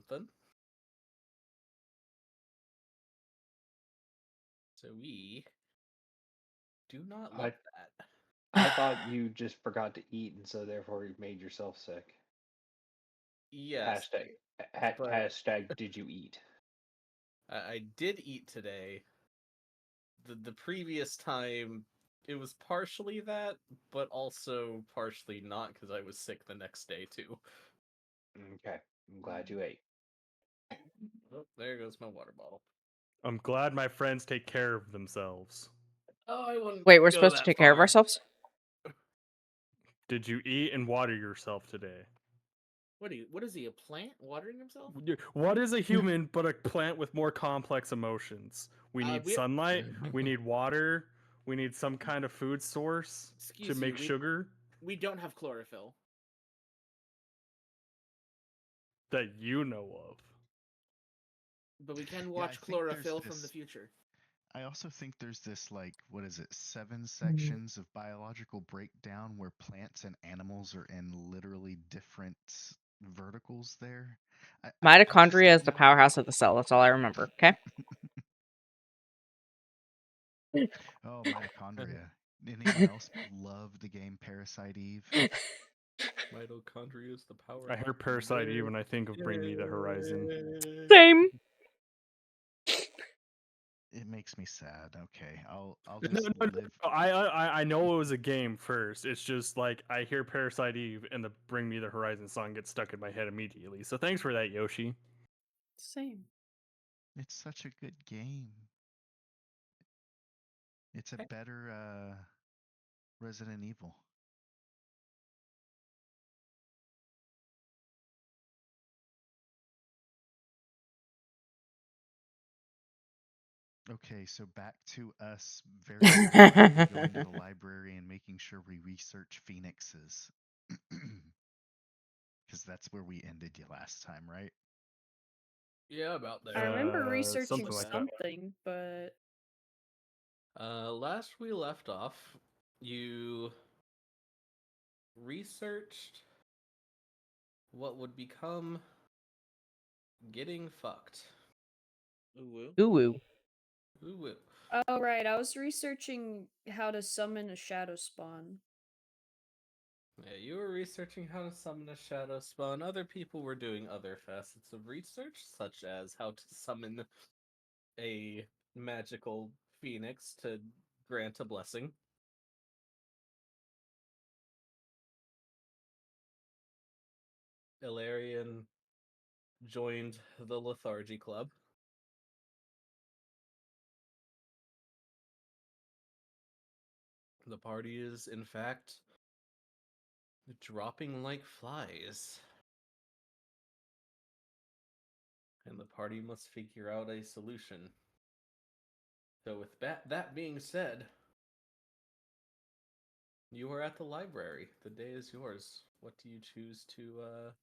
something. So we do not love I that. I thought you just forgot to eat, and so therefore you made yourself sick. Yes, Hashtag but hashtag did you eat? I did eat today. The previous time it was partially that, but also partially not because I was sick the next day too. Okay, I'm glad you ate. Oh, there goes my water bottle. I'm glad my friends take care of themselves. Oh, I wouldn't Wait, we're go supposed to that take care of far. ourselves? Did you eat and water yourself today? What is he, a plant watering himself? What is a human but a plant with more complex emotions? We need We sunlight, we need water, we need some kind of food source to excuse you, make sugar we don't have chlorophyll. that you know of. But we can Yeah, I watch think there's chlorophyll from the this. future. I also think there's this, like, what is it, 7 sections of biological breakdown where plants and animals are in literally different verticals there. I just Mitochondria is don't the know. powerhouse of the cell. That's all I remember. Okay. Oh, mitochondria. Anyone else love the game Parasite Eve? Mitochondria is the power. I hear Parasite Eve and I think of Bring Me the Horizon. Same. It makes me sad. Okay, I'll No, just no, no, live. I know it was a game first. It's just like I hear Parasite Eve and the Bring Me the Horizon song gets stuck in my head immediately. So thanks for that, Yoshi. Same. It's such a good game. It's a better Resident Evil. Okay, so back to us very briefly going to the library and making sure we research phoenixes. Because that's where we ended you last time, right? Yeah, about I there. remember researching Something like that. something, but Last we left off, you researched what would become getting fucked. Ooh. Ooh woo. Ooh, woo. oh right, I was researching how to summon a shadow spawn. Yeah, you were researching how to summon a shadow spawn. Other people were doing other facets of research, such as how to summon a magical phoenix to grant a blessing. Ilarion joined the Lethargy Club. The party is, in fact, dropping like flies. And the party must figure out a solution. So, with that being said, you are at the library. The day is yours. What do you choose to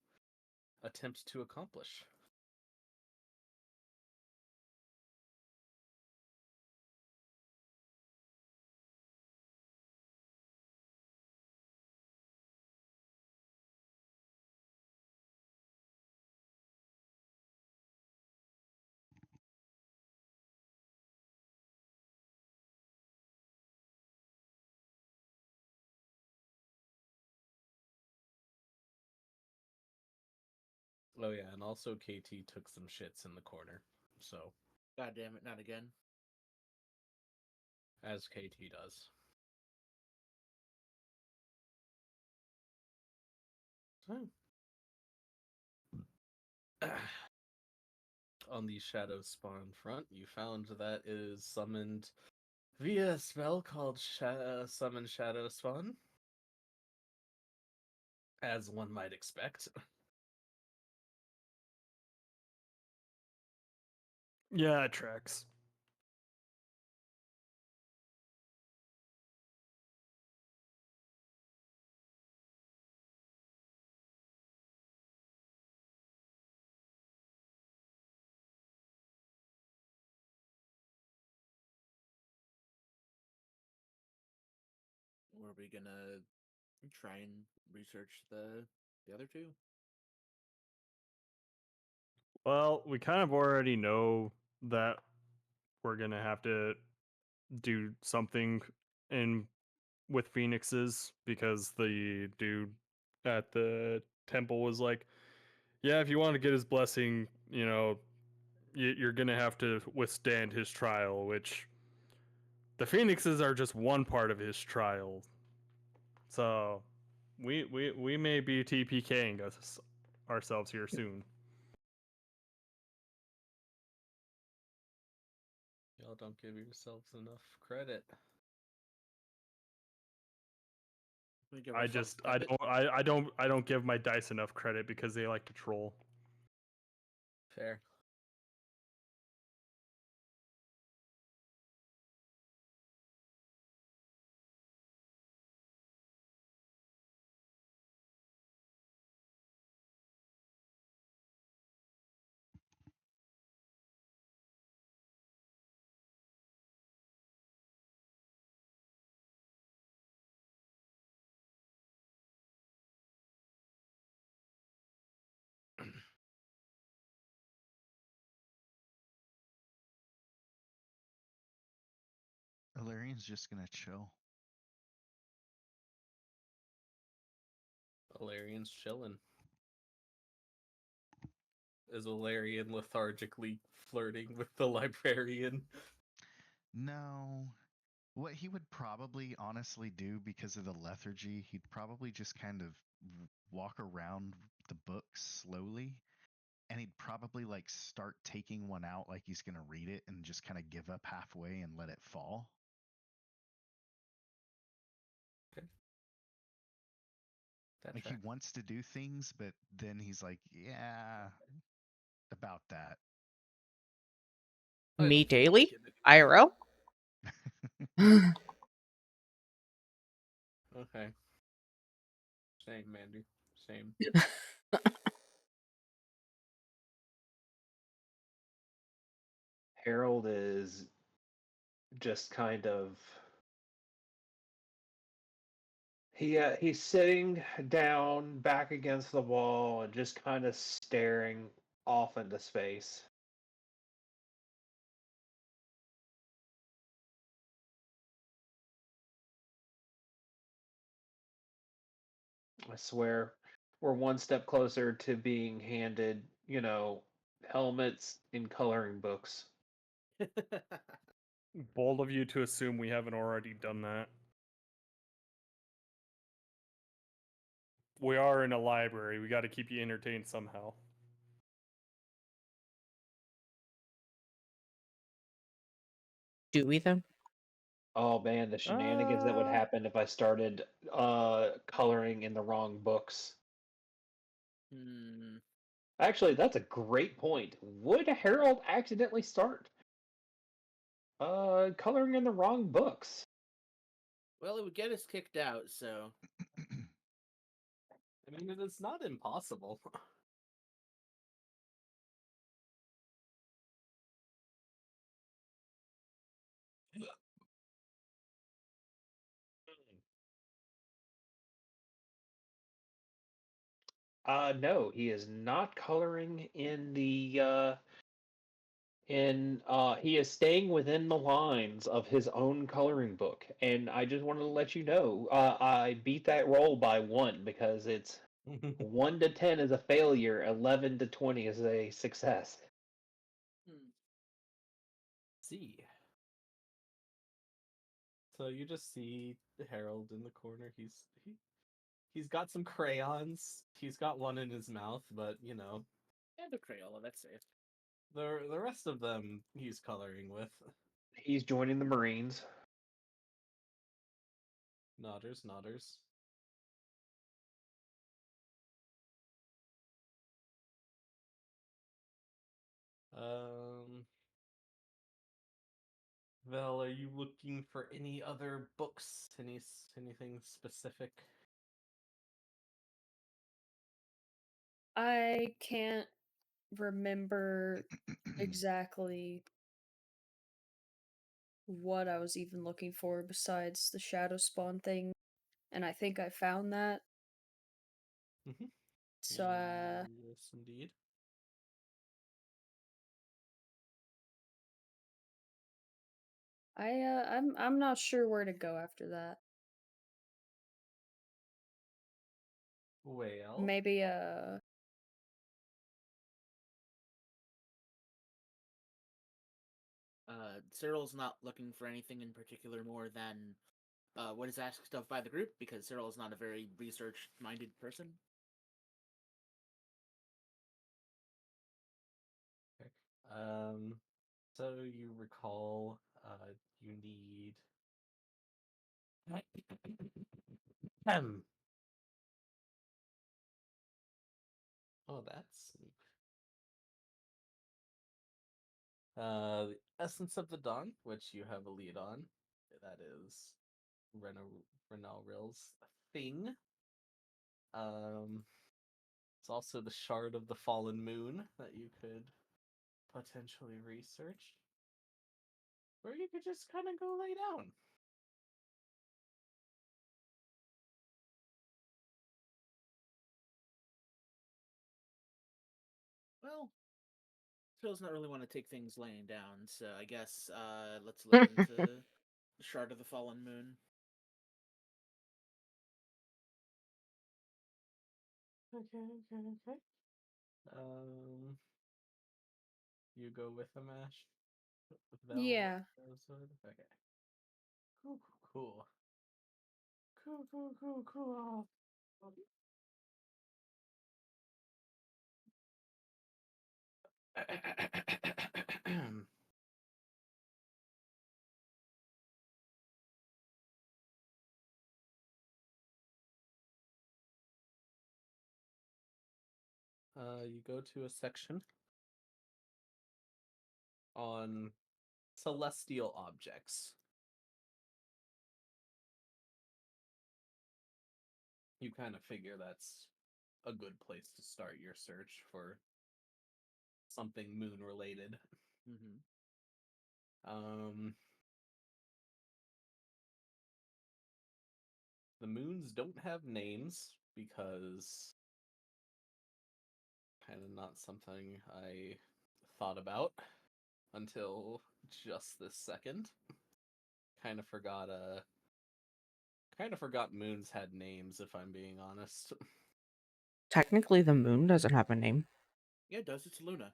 attempt to accomplish? Oh yeah, and also KT took some shits in the corner. So, God damn it, not again. as KT does. So, on the Shadow Spawn front, you found that it is summoned via a spell called Summon Shadow Spawn, as one might expect. Yeah, it tracks. Were we gonna try and research the other two? Well, we kind of already know that we're gonna have to do something in with phoenixes because the dude at the temple was like, "Yeah, if you want to get his blessing, you're gonna have to withstand his trial." Which the phoenixes are just one part of his trial. So we may be TPKing us ourselves here soon. Y'all don't give yourselves enough credit. We give I ourselves just I credit. don't give my dice enough credit because they like to troll. Fair. Valerian's just gonna chill. Valerian's chilling. Is Valerian lethargically flirting with the librarian? No. What he would probably honestly do because of the lethargy, he'd probably just kind of walk around the book slowly, and he'd probably like start taking one out like he's going to read it and just kind of give up halfway and let it fall. That Like he tracks. wants to do things, but then he's like, yeah, about that. I Me don't think daily? he can IRL? Okay. Same, Mandy. Same. Harold is just kind of he's sitting down back against the wall and just kind of staring off into space. I swear, we're one step closer to being handed, helmets and coloring books. Bold of you to assume we haven't already done that. We are in a library. We got to keep you entertained somehow. Do we though? Oh man, the shenanigans that would happen if I started coloring in the wrong books. Hmm. Actually, that's a great point. Would Harold accidentally start coloring in the wrong books? Well, it would get us kicked out, so I mean, it is not impossible. No, he is not coloring in the he is staying within the lines of his own coloring book. And I just wanted to let you know, I beat that roll by 1 because it's 1 to 10 is a failure, 11 to 20 is a success. See. So you just see Harold in the corner. He's got some crayons. He's got one in his mouth, but and a Crayola, that's safe. the rest of them he's coloring with. He's joining the Marines. Nodders. Um, Val, are you looking for any other books? Anything specific? I can't remember exactly what I was even looking for besides the shadow spawn thing, and I think I found that. Mm-hmm. So Yes, indeed. I'm not sure where to go after that. Well, Maybe Cyril's not looking for anything in particular more than what is asked of by the group, because Cyril is not a very research-minded person. okay. So you recall, you need. Um. Oh, that's the essence of the dawn, which you have a lead on. That is Renalril's thing. It's also the shard of the fallen moon that you could potentially research, or you could just kind of go lay down. Well, Cyril's not really want to take things laying down, so I guess let's look into the Shard of the Fallen Moon. Okay. You go with the mash. yeah. Rosewood? Okay. Cool. Cool. You go to a section on celestial objects. You kind of figure that's a good place to start your search for something moon related. Mm-hmm. The moons don't have names because kind of not something I thought about until just this second. Kind of forgot moons had names, if I'm being honest. Technically, the moon doesn't have a name. Yeah, it does. It's Luna.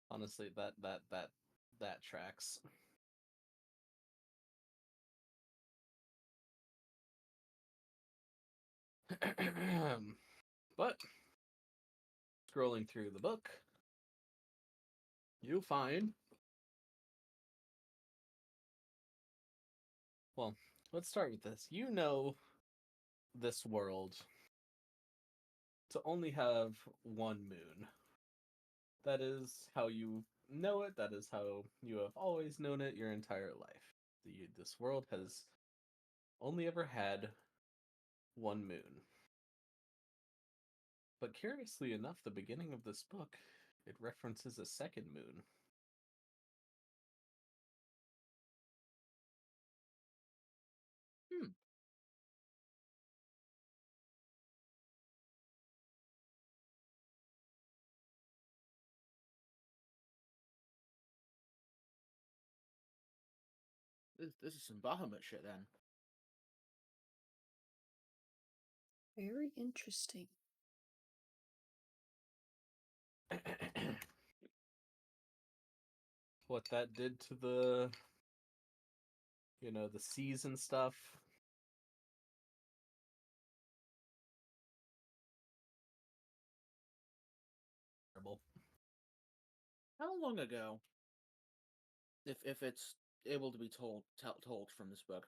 Honestly, that tracks. But scrolling through the book, you find. Well, let's start with this. You know this world to only have one moon. That is how you know it. That is how you have always known it your entire life. This world has only ever had one moon. But curiously enough, the beginning of this book, it references a second moon. Hmm. This is some Bahamut shit then. Very interesting. What that did to the, the seas and stuff. Terrible. How long ago, if it's able to be told from this book,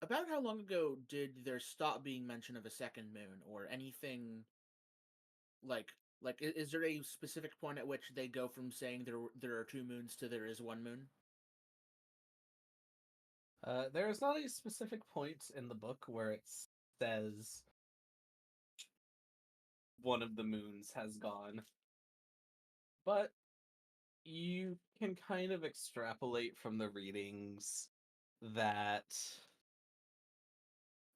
about how long ago did there stop being mention of a second moon or anything is there a specific point at which they go from saying there are two moons to there is one moon? There is not a specific point in the book where it says one of the moons has gone, but you can kind of extrapolate from the readings that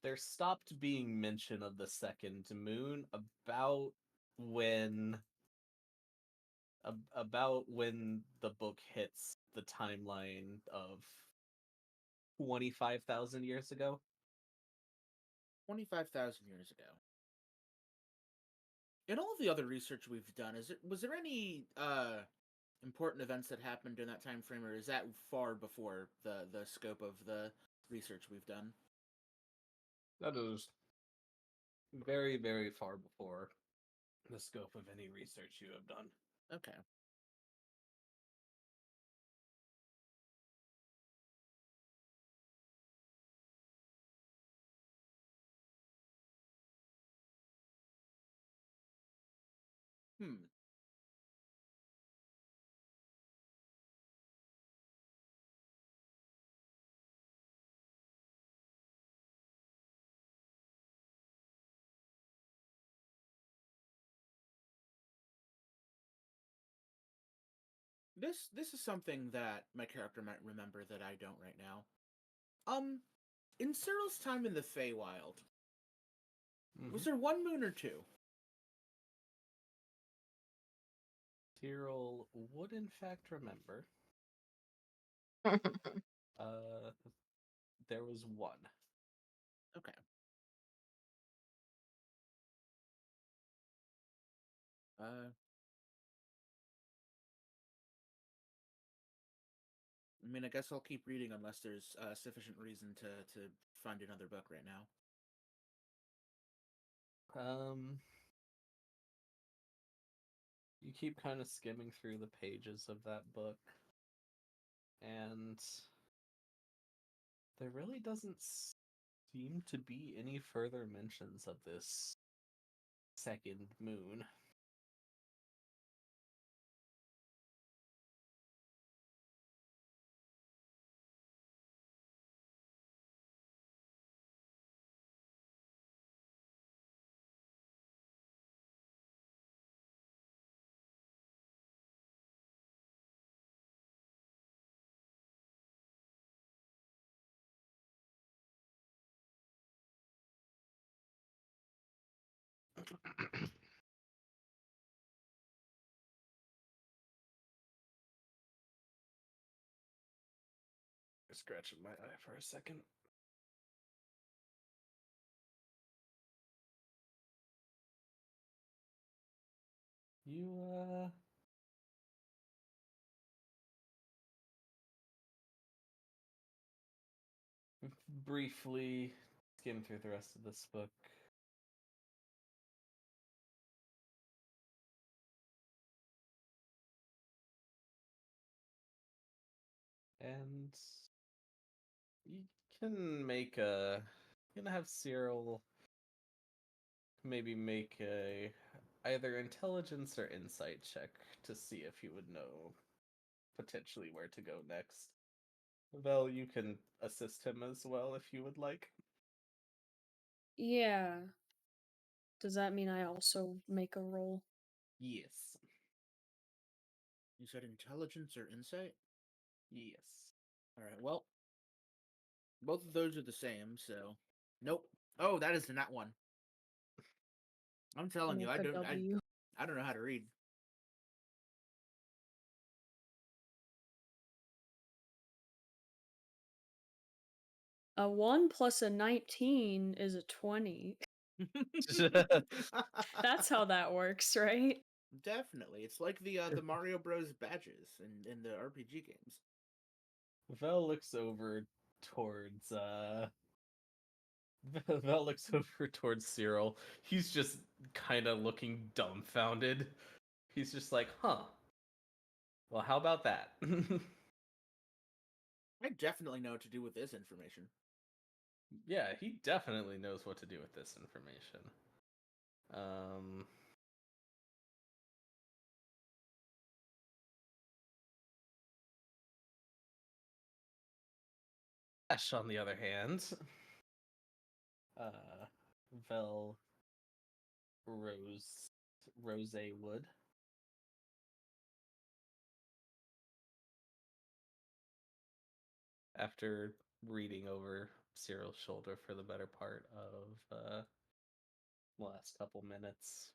there stopped being mention of the second moon about when about when the book hits the timeline of 25,000 years ago. 25,000 years ago. In all of the other research we've done, was there any important events that happened in that time frame, or is that far before the scope of the research we've done? That is very, very far before the scope of any research you have done. Okay. Hmm. This is something that my character might remember that I don't right now. In Cyril's time in the Feywild, was there one moon or two? Cyril would in fact remember. There was one. Okay. I mean, I guess I'll keep reading unless there's sufficient reason to find another book right now. You keep kind of skimming through the pages of that book, and there really doesn't seem to be any further mentions of this second moon. Scratching my eye for a second. You briefly skim through the rest of this book. And you can make a gonna have Cyril maybe make a either intelligence or insight check to see if he would know potentially where to go next. Vel, you can assist him as well if you would like. Yeah. Does that mean I also make a roll? Yes. You said intelligence or insight? Yes. Alright, well, both of those are the same, so. Nope. Oh, that isn't that one. I'm telling you, Make a W. I don't know how to read. A 1 plus a 19 is a 20. That's how that works, right? Definitely. It's like the Mario Bros badges in the RPG games. Vel looks over towards Vel looks over towards Cyril. He's just kind of looking dumbfounded. He's just like, huh. Well, how about that? I definitely know what to do with this information. Yeah, he definitely knows what to do with this information. Um, Ash, on the other hand, Vel Rose Wood. After reading over Cyril's shoulder for the better part of the last couple minutes,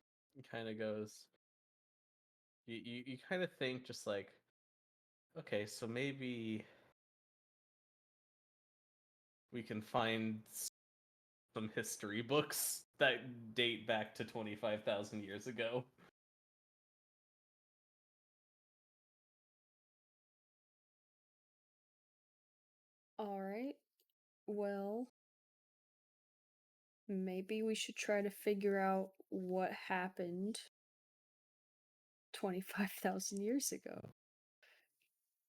kind of goes, You kind of think just like, okay, so maybe we can find some history books that date back to 25,000 years ago. All right. Well, maybe we should try to figure out what happened 25,000 years ago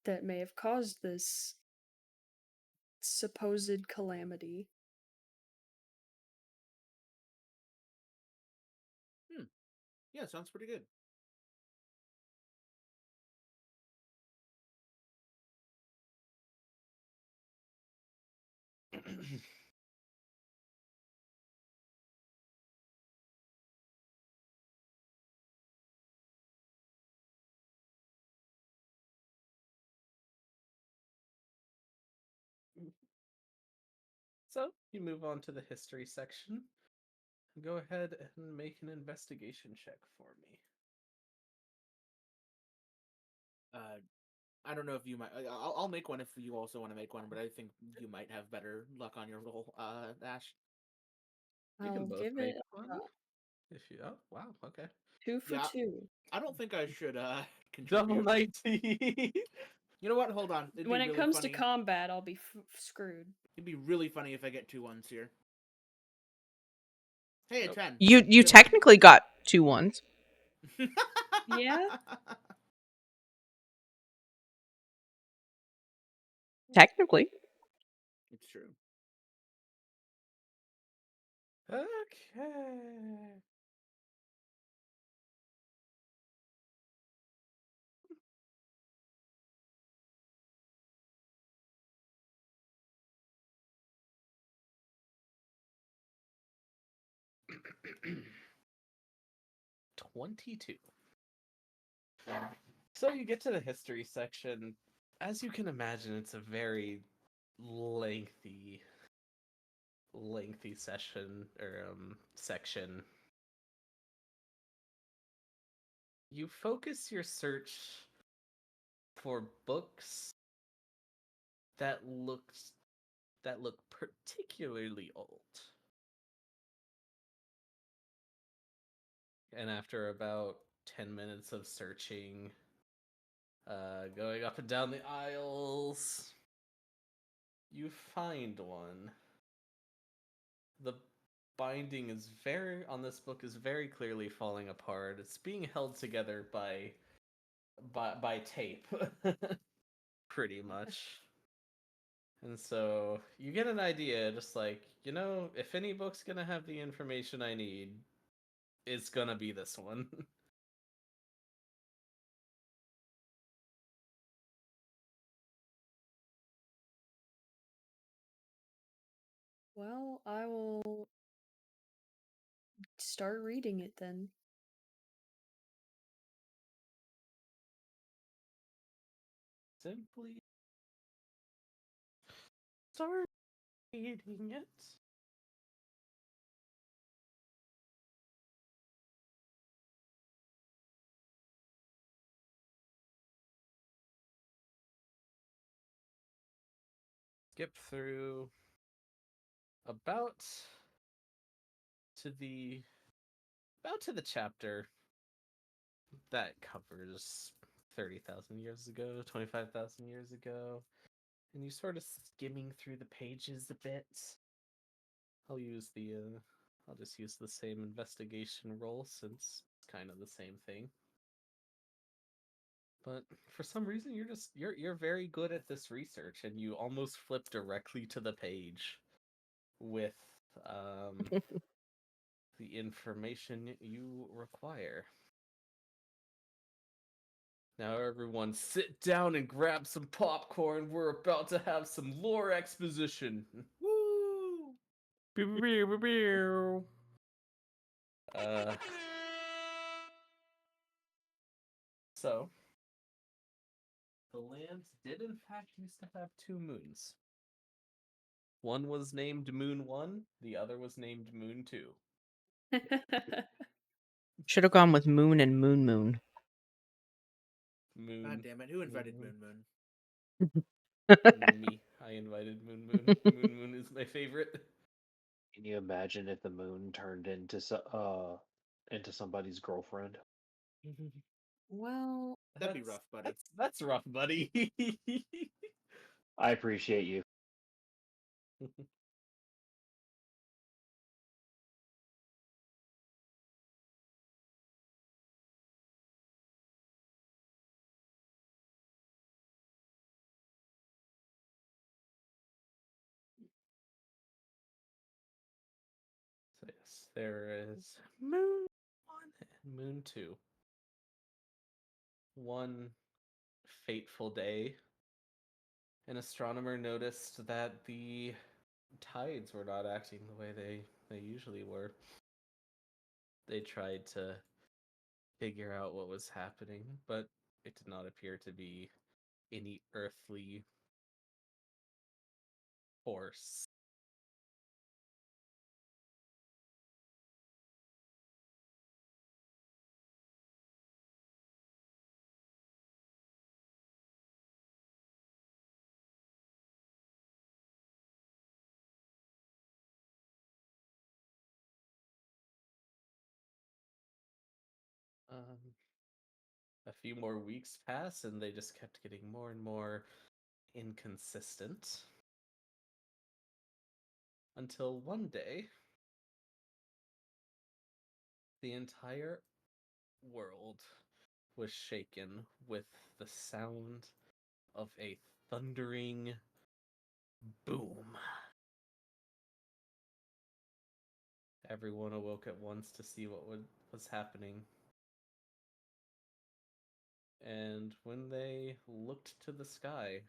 that may have caused this supposed calamity. Yeah, sounds pretty good. So you move on to the history section. Go ahead and make an investigation check for me. I don't know if you might. I'll make one if you also want to make one, but I think you might have better luck on your roll, Ash. You can I'll both give make it one if you. Oh wow, okay. 2 for Yeah, 2. I don't think I should Double contribute. 19. You know what? Hold on. It'd be When it really comes to funny. combat, I'll be screwed. It'd be really funny if I get 2 ones here. Hey, a Nope. 10. You Still. technically got 2 ones. Yeah? Technically. It's true. Okay. $22. So you get to the history section. As you can imagine, it's a very lengthy session or section. You focus your search for books that look particularly old. And after about 10 minutes of searching, going up and down the aisles, you find one. The binding is very on this book is very clearly falling apart. It's being held together by tape, pretty much. And so you get an idea, just like, if any book's gonna have the information I need, it's gonna be this one. Well, I will start reading it then. Simply start reading it. Skip through about to the chapter that covers 30,000 years ago, 25,000 years ago, and you sort of skimming through the pages a bit. I'll just use the same investigation roll since it's kind of the same thing. But for some reason you're very good at this research and you almost flip directly to the page with the information you require. Now everyone sit down and grab some popcorn. We're about to have some lore exposition. Woo! Pew, pew, pew, pew. Uh so the lands did in fact used to have 2 moons. One was named Moon 1, the other was named Moon 2. Should have gone with Moon and Moon Moon. Moon. God damn it! Who invited Moon Moon? Me. I invited Moon Moon. Moon Moon is my favorite. Can you imagine if the moon turned into somebody's girlfriend? Well, That'd be rough, buddy. That's rough, buddy. I appreciate you. So yes, there is Moon 1 and Moon 2. One fateful day, an astronomer noticed that the tides were not acting the way they usually were. They tried to figure out what was happening, but it did not appear to be any earthly force. Um, a few more weeks pass, and they just kept getting more and more inconsistent. Until one day, the entire world was shaken with the sound of a thundering boom. Everyone awoke at once to see what was happening. And when they looked to the sky,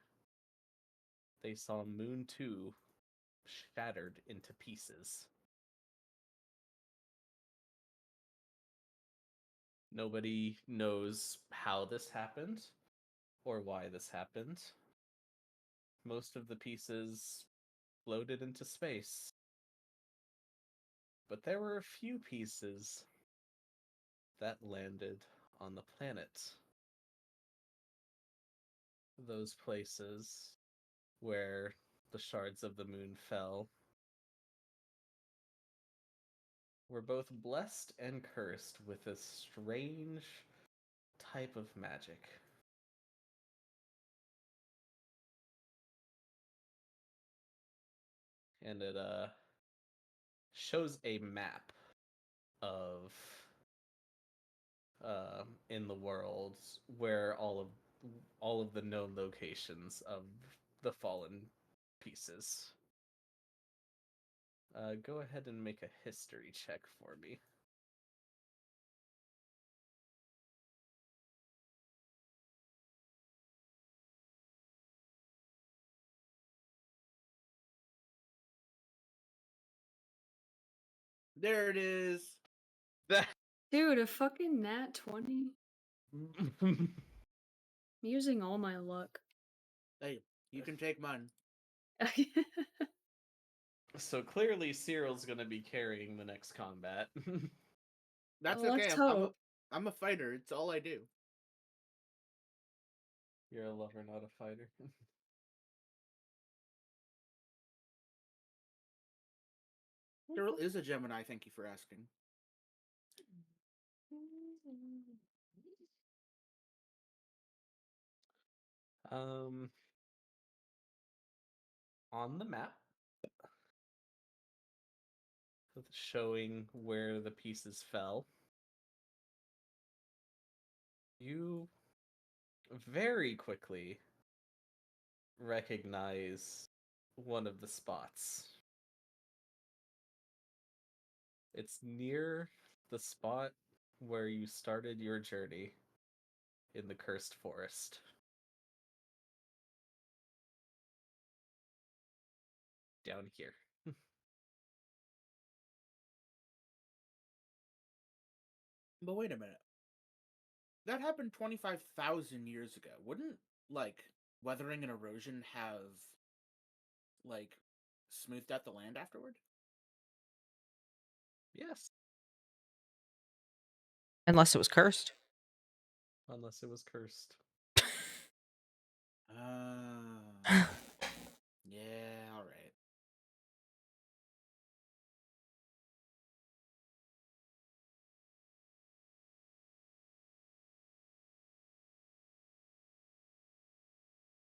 they saw Moon 2 shattered into pieces. Nobody knows how this happened or why this happened. Most of the pieces floated into space. But there were a few pieces that landed on the planet. Those places where the shards of the moon fell were both blessed and cursed with a strange type of magic. And it shows a map of in the world where all of the known locations of the fallen pieces. Go ahead and make a history check for me. There it is. dude, a fucking nat 20? I'm using all my luck. Hey, you can take mine. So clearly Cyril's gonna be carrying the next combat. That's Well, okay. let's hope. I'm a fighter. It's all I do. You're a lover, not a fighter. Cyril is a Gemini. Thank you for asking. Um, on the map, showing where the pieces fell, you very quickly recognize one of the spots. It's near the spot where you started your journey in the cursed forest. Down here. But wait a minute. That happened 25,000 years ago. Wouldn't, like, weathering and erosion have, like, smoothed out the land afterward? Yes, Unless it was cursed. unless it was cursed. Ah. Yeah, all right.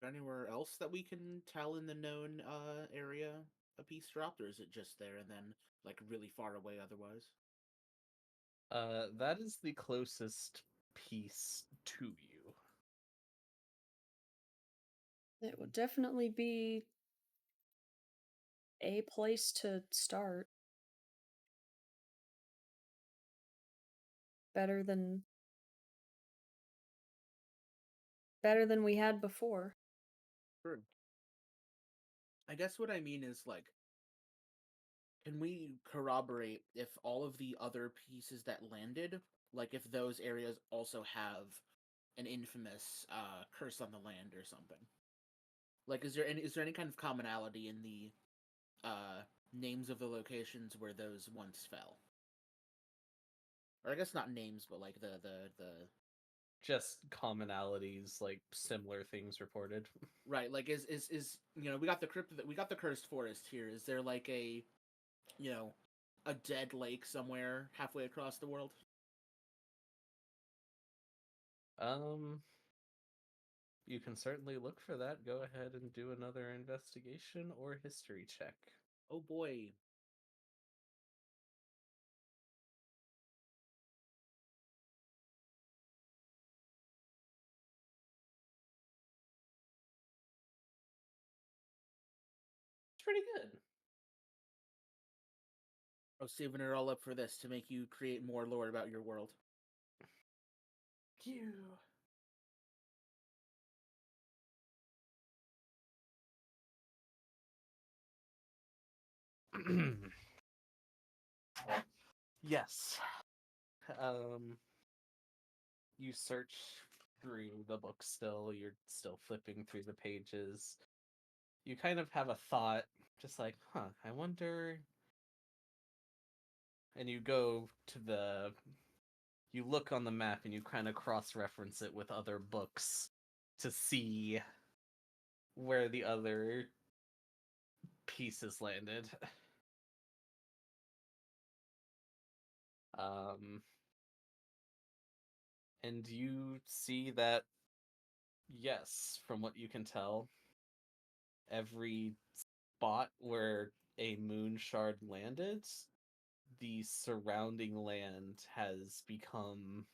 Anywhere else that we can tell in the known area a piece dropped, or is it just there and then like really far away otherwise? That is the closest piece to you. It would definitely be a place to start. Better than we had before. True. I guess what I mean is like, can we corroborate if all of the other pieces that landed, like if those areas also have an infamous curse on the land or something? Like, is there any kind of commonality in the names of the locations where those once fell? Or I guess not names, but like the Just commonalities, like similar things reported. right. Like, is we got the we got the cursed forest here. Is there like you know a dead lake somewhere halfway across the world? Um, you can certainly look for that. Go ahead and do another investigation or history check. Oh boy. It's pretty good. I was saving it all up for this to make you create more lore about your world. You. Yes. Um, you search through the book still. You're still flipping through the pages. You kind of have a thought, just like, huh, I wonder. And you go to you look on the map and you kind of cross reference it with other books to see where the other pieces landed. Um, and you see that, yes, from what you can tell, every spot where a moon shard landed, the surrounding land has become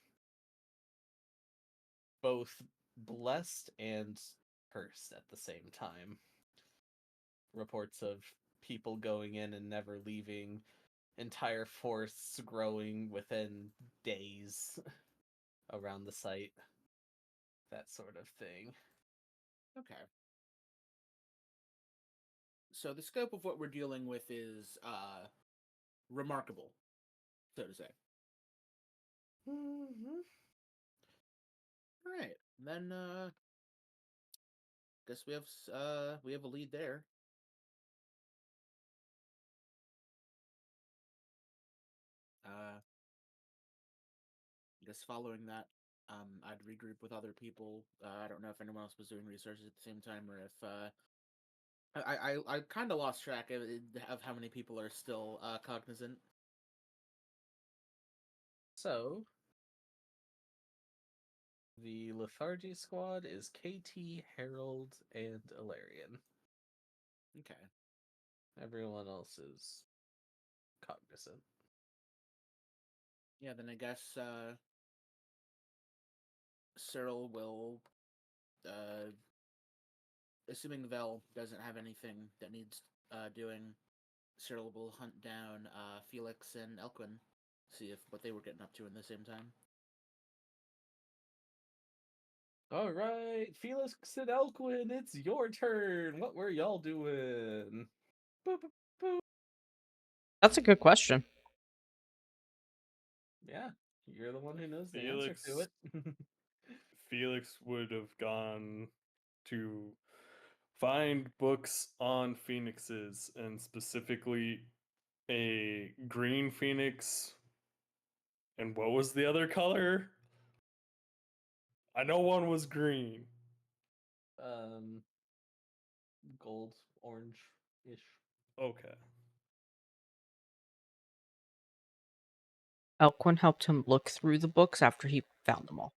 both blessed and cursed at the same time. Reports of people going in and never leaving, entire forests growing within days around the site, that sort of thing. Okay. So the scope of what we're dealing with is remarkable, so to say. Mm-hmm. All right. Then guess we have a lead there. I guess following that, I'd regroup with other people. I don't know if anyone else was doing research at the same time, or if I kind of lost track of how many people are still cognizant. So, the lethargy squad is KT, Harold, and Ilarion. Okay. Everyone else is cognizant. Yeah, then I guess Cyril will, uh, assuming Vel doesn't have anything that needs doing, Cyril will hunt down Felix and Elquin, see if what they were getting up to in the same time. All right, Felix and Elquin, it's your turn. What were y'all doing? Boop, boop, boop. That's a good question. Yeah, you're the one who knows the answer to Felix it. Felix would have gone to find books on phoenixes and specifically a green phoenix. And what was the other color? I know one was green. um, gold, orange ish. Okay. Elquin helped him look through the books after he found them all.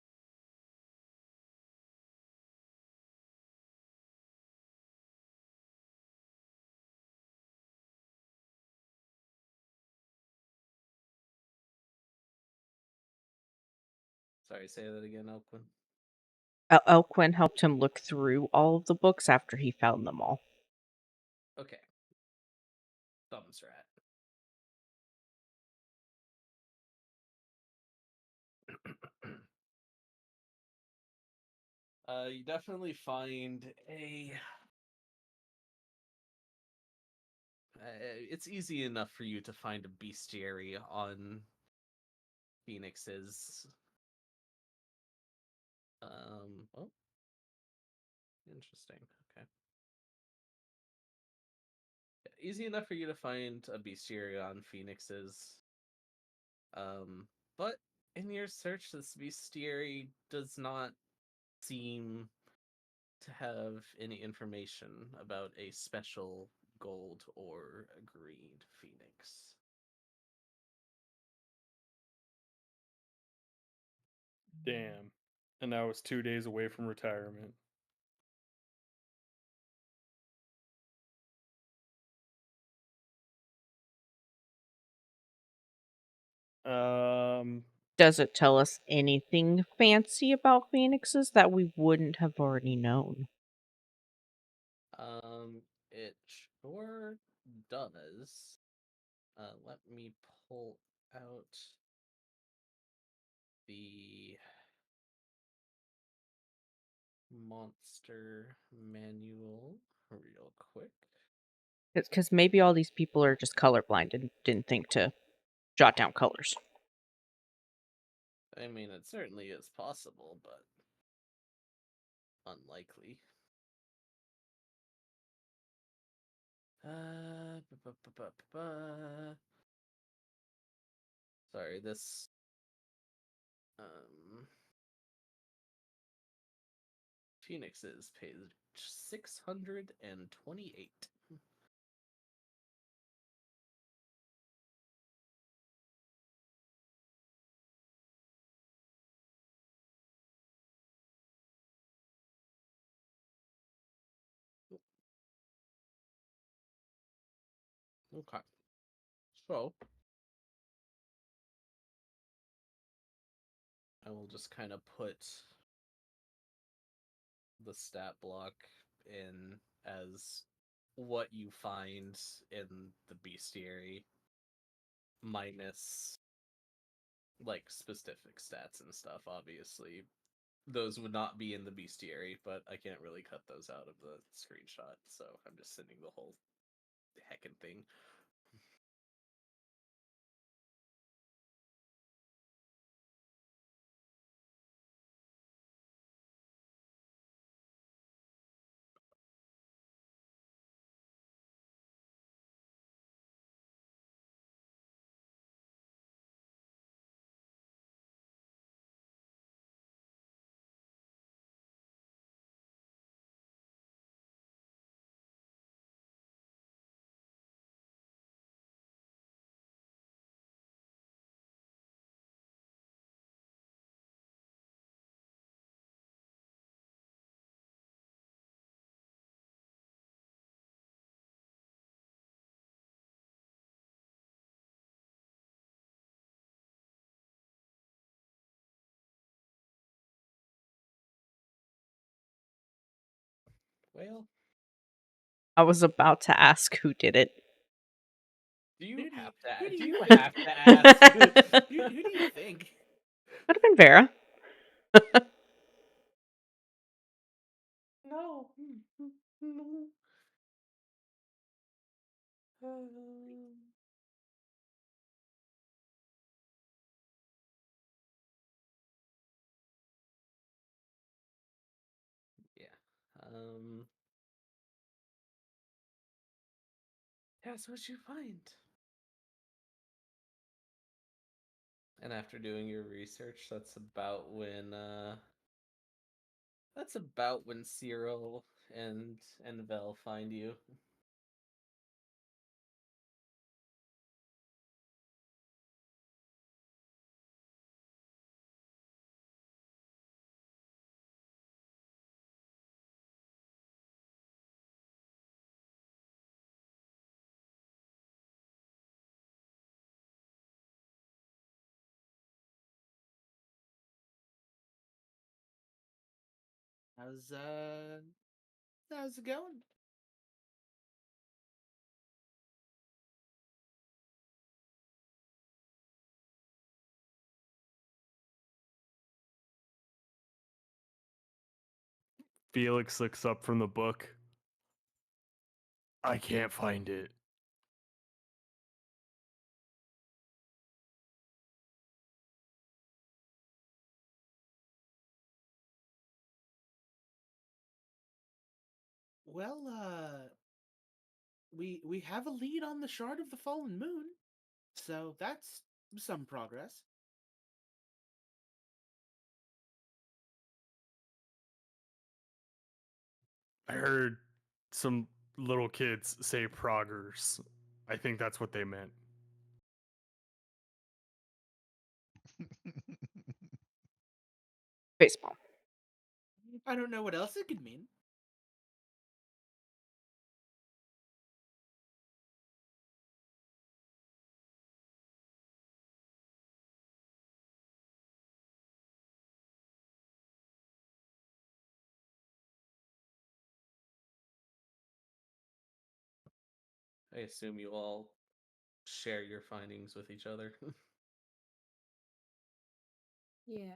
Sorry, say that again, Elquin. Elquin helped him look through all of the books after he found them all. Okay. Thumbs rat. You definitely find a. It's easy enough for you to find a bestiary on phoenixes. Oh, interesting. Okay. Yeah, easy enough for you to find a bestiary on phoenixes. Um, but in your search, this bestiary does not seem to have any information about a special gold or green phoenix. Damn. And I was 2 days away from retirement. Um, Does it tell us anything fancy about phoenixes that we wouldn't have already known? It sure does. Let me pull out the monster manual real quick. Because maybe all these people are just colorblind and didn't think to jot down colors. I mean, it certainly is possible, but unlikely. Sorry, this Phoenix's page 628. Okay. So I will just kind of put the stat block in as what you find in the bestiary minus like specific stats and stuff. Obviously, those would not be in the bestiary, but I can't really cut those out of the screenshot, so I'm just sending the whole heckin' thing. Well, I was about to ask who did it. do you Who do you- have who to? do Do you you think? have to ask? Who do you think? Could have been Vera. No. No. Um, yeah. Um. That's what you find. And after doing your research, that's about when That's about when Cyril and Vel find you. How's it going? Felix looks up from the book. I can't find it. Well, we have a lead on the Shard of the Fallen Moon, so that's some progress. I heard some little kids say proggers. I think that's what they meant. Baseball. I don't know what else it could mean. I assume you all share your findings with each other. Yeah.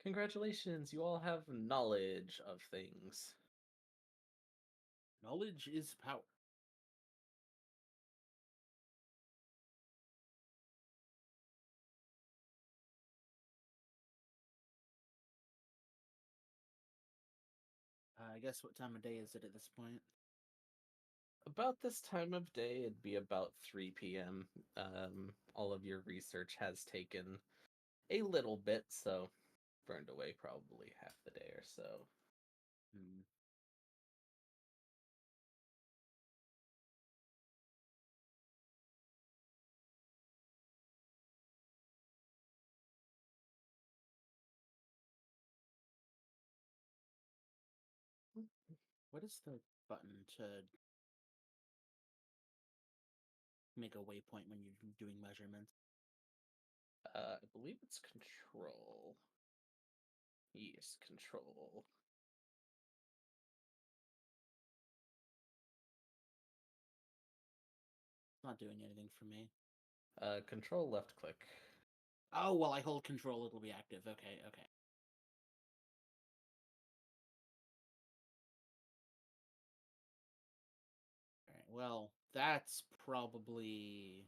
Congratulations, you all have knowledge of things. Knowledge is power. I guess what time of day is it at this point? About this time of day, it'd be about 3 p.m. All of your research has taken a little bit, so burned away probably half the day or so. Hmm. What is the button to make a waypoint when you're doing measurements? I believe it's control. Yes, control. Not doing anything for me. Control left click. Oh, well, I hold control, it'll be active. Okay, okay. Alright, well, that's probably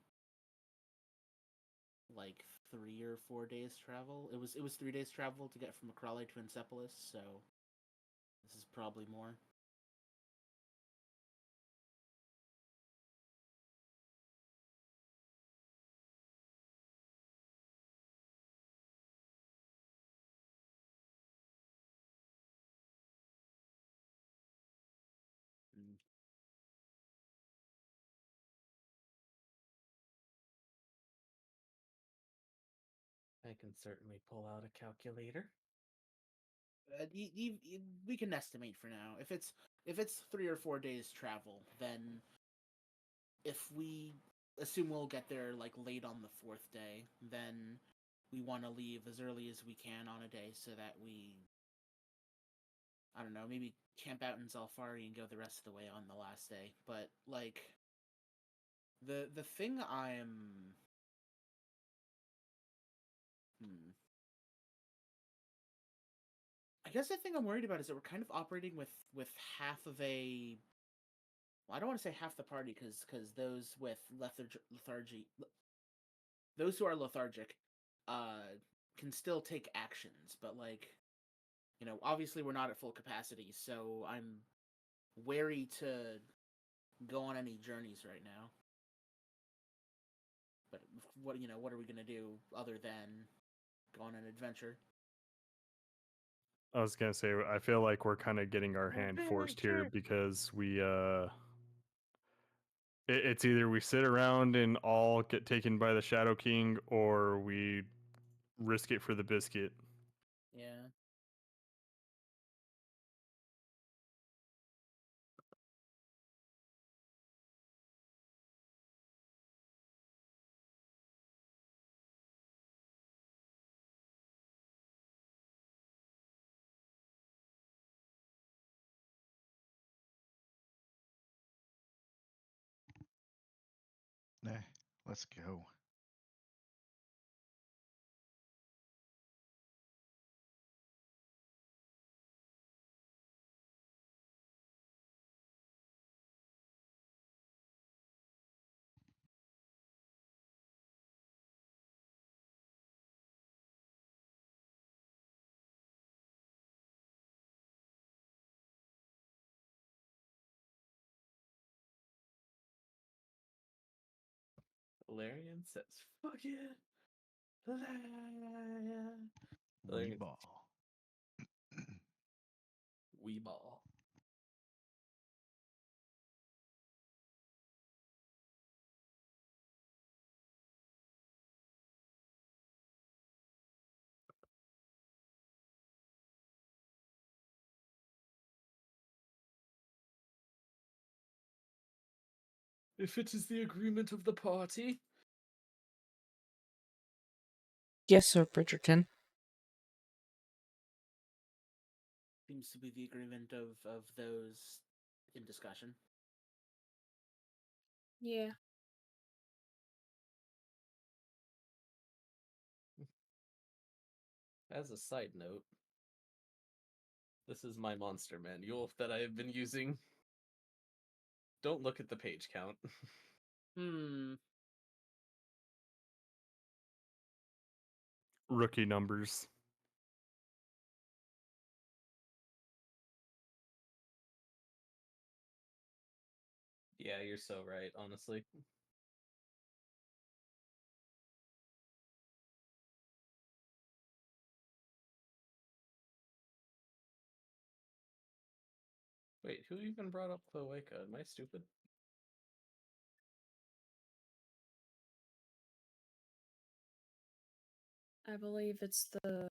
like 3 or 4 days travel. It was 3 days travel to get from Akrali to Encepolis, so this is probably more. Mm. I can certainly pull out a calculator. We can estimate for now. If it's 3 or 4 days travel, then if we assume we'll get there like late on the fourth day, then we want to leave as early as we can on a day so that we, I don't know, maybe camp out in Zalfari and go the rest of the way on the last day. But like the thing I'm hmm, I guess the thing I'm worried about is that we're kind of operating with half of a. Well, I don't want to say half the party because those with lethargy, those who are lethargic, can still take actions. But like, obviously we're not at full capacity, so I'm wary to go on any journeys right now. But what are we gonna do other than go on an adventure? I was gonna say, I feel like we're kind of getting our hand forced here because it's either we sit around and all get taken by the Shadow King, or we risk it for the biscuit. Yeah. Let's go. Valerian says, "Fuck yeah, Valerian." Wee Valerian, ball. wee ball. If it is the agreement of the party. Yes, sir, Bridgerton. Seems to be the agreement of those in discussion. Yeah. As a side note, this is my monster manual that I have been using. Don't look at the page count. Rookie numbers. Yeah, you're so right, honestly. Wait, who even brought up Cloaca? Am I stupid? I believe it's the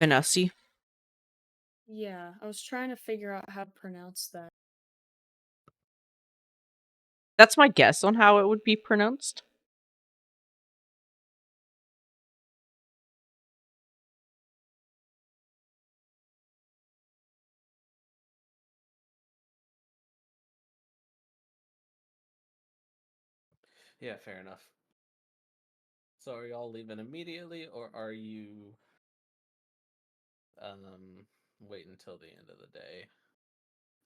Benussi. yeah. I was trying to figure out how to pronounce that. That's my guess on how it would be pronounced. Yeah, fair enough. So are y'all leaving immediately, or are you waiting until the end of the day?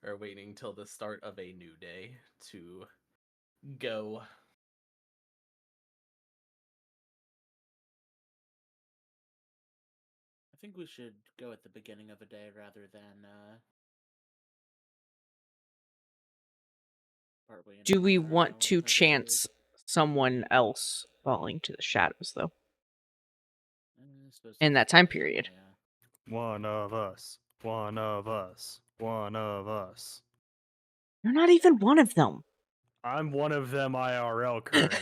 Or waiting until the start of a new day to go? I think we should go at the beginning of a day rather than partway into Do we tomorrow, want to as it chance someone else falling to the shadows, though, I suppose in that's that time true, period? Yeah. One of us. One of us. One of us. You're not even one of them. I'm one of them IRL currently.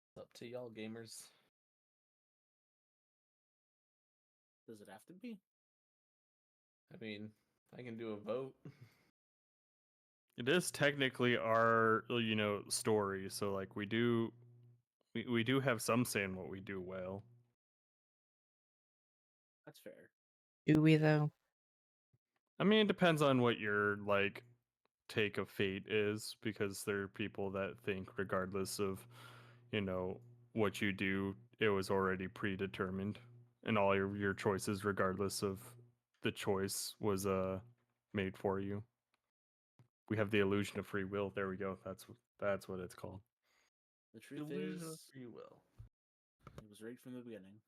It's up to y'all, gamers. Does it have to be? I mean, I can do a vote. It is technically our, story. So like we do have some say in what we do well. That's fair. Do we though? I mean, it depends on what your like take of fate is, because there are people that think, regardless of, you know, what you do, it was already predetermined, and all your choices, regardless of the choice, was made for you. We have the illusion of free will. There we go. That's what it's called. The truth Illusion of is, free will. it was right from the beginning.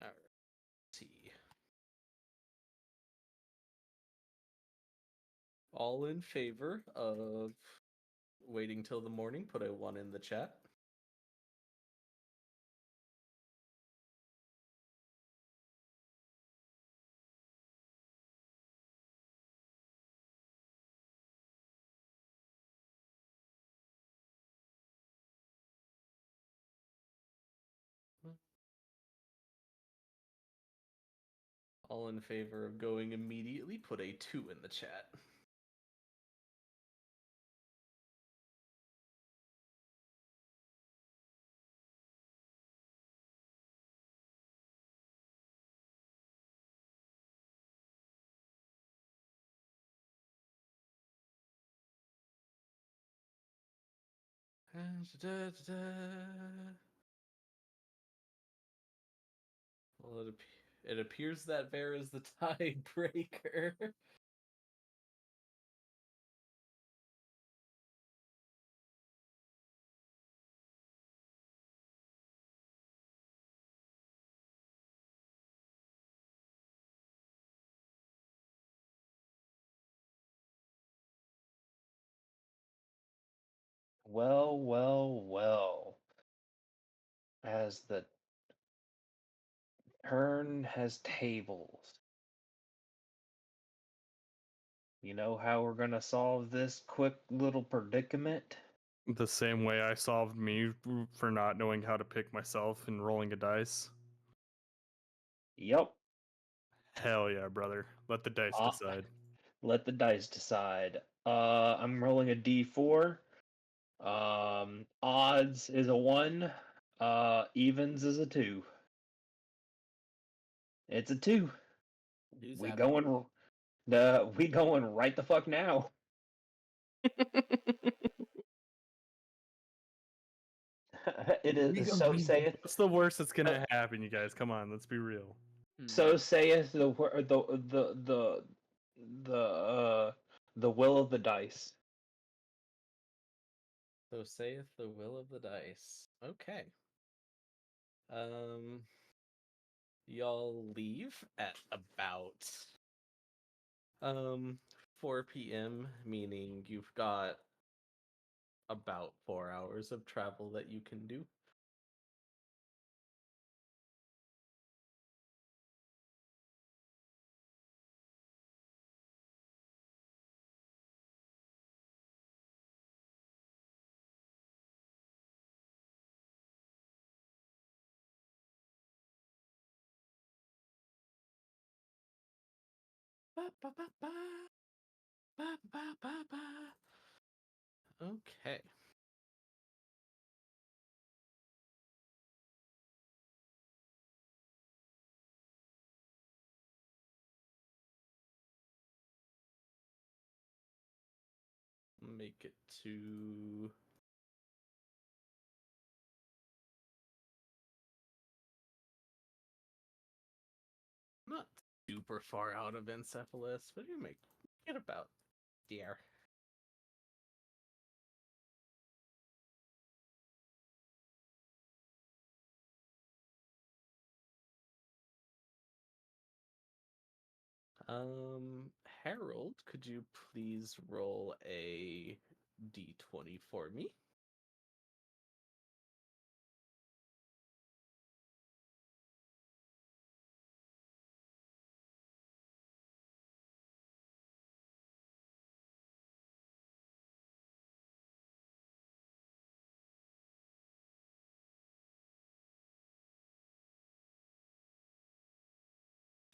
All right. See. All in favor of waiting till the morning, put a 1 in the chat. All in favor of going immediately, put a 2 in the chat. Well, it appears that Bear is the tiebreaker. Well, well, well. As the turn has tables. You know how we're gonna solve this quick little predicament? The same way I solved me for not knowing how to pick myself and rolling a dice. Yep. Hell yeah, brother. Let the dice Uh, decide. let the dice decide. I'm rolling a d4. Odds is a 1. Evens is a 2. It's a 2. Who's We having going we going right the fuck now. It is so saith What's the worst that's gonna happen, you guys? Come on, let's be real. so saith the will of the dice. So saith the will of the dice. Okay. Um, y'all leave at about 4 p.m., meaning you've got about 4 hours of travel that you can do. Ba, ba, ba, ba. Ba, ba, ba, ba. Okay. Make it to not super far out of Encephalus, but you make get about there. Harold, could you please roll a d20 for me?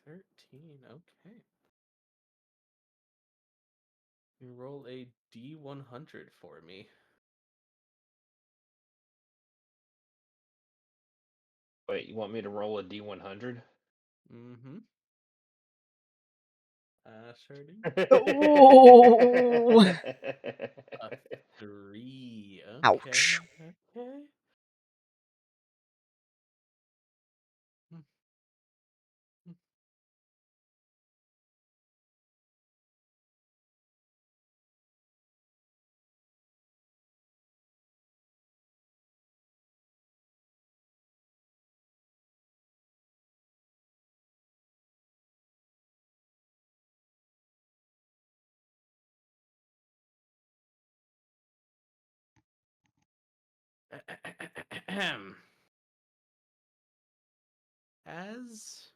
13. Okay. You roll a D100 for me. Wait, you want me to roll a D100? Mm-hmm. Sure do. Oh, A 3. Okay. ouch. Okay. Hmm, hmm. Ahem. As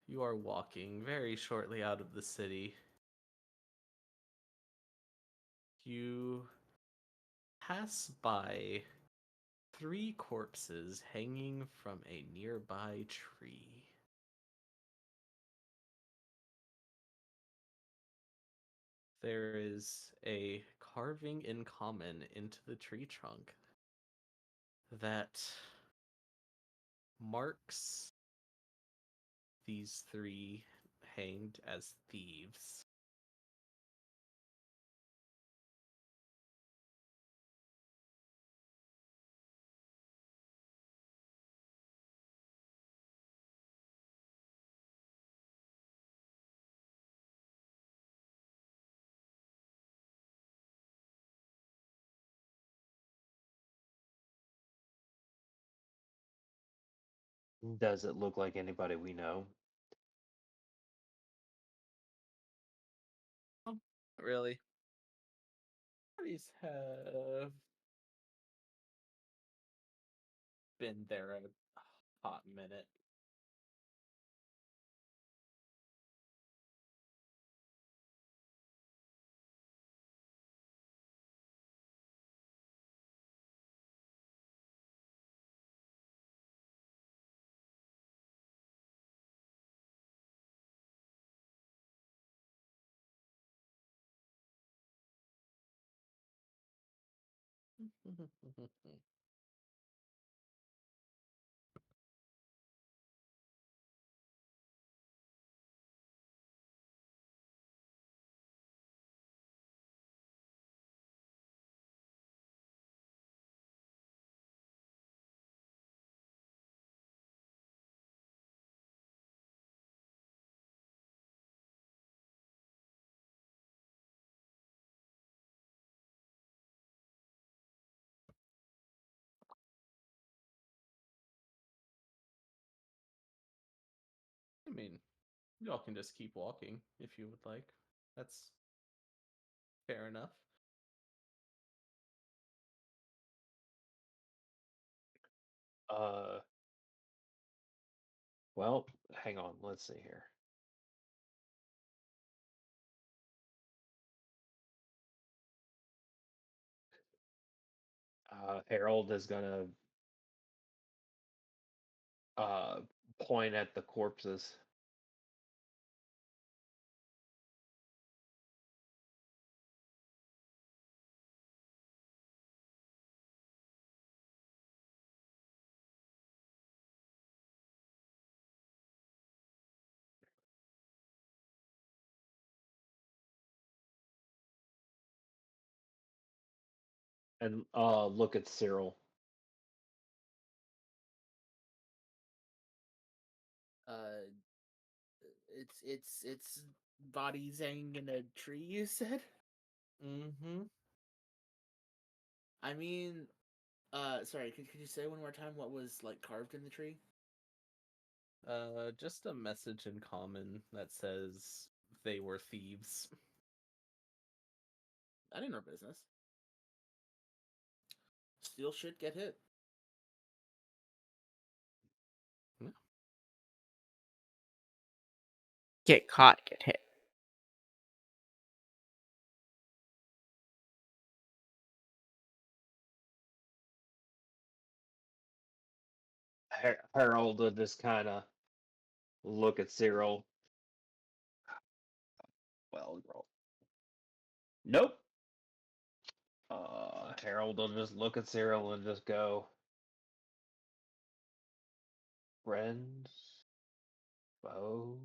you are walking very shortly out of the city, you pass by 3 corpses hanging from a nearby tree. There is a carving in common into the tree trunk that marks these 3 hanged as thieves. Does it look like anybody we know? Oh, not really. These have been there a hot minute. I mean, y'all can just keep walking if you would like. That's fair enough. Uh, well, hang on. Let's see here. Harold is gonna uh point at the corpses. And look at Cyril. Uh, it's bodies hanging in a tree. You said. Mm-hmm. I mean, sorry. Could you say one more time what was like carved in the tree? Just a message in common that says they were thieves. That ain't our business. Steal shit, get hit. Yeah. Get caught, get hit. Harold will just kind of look at Cyril. Well, roll. Nope. Harold will just look at Cyril and just go, friends, foes,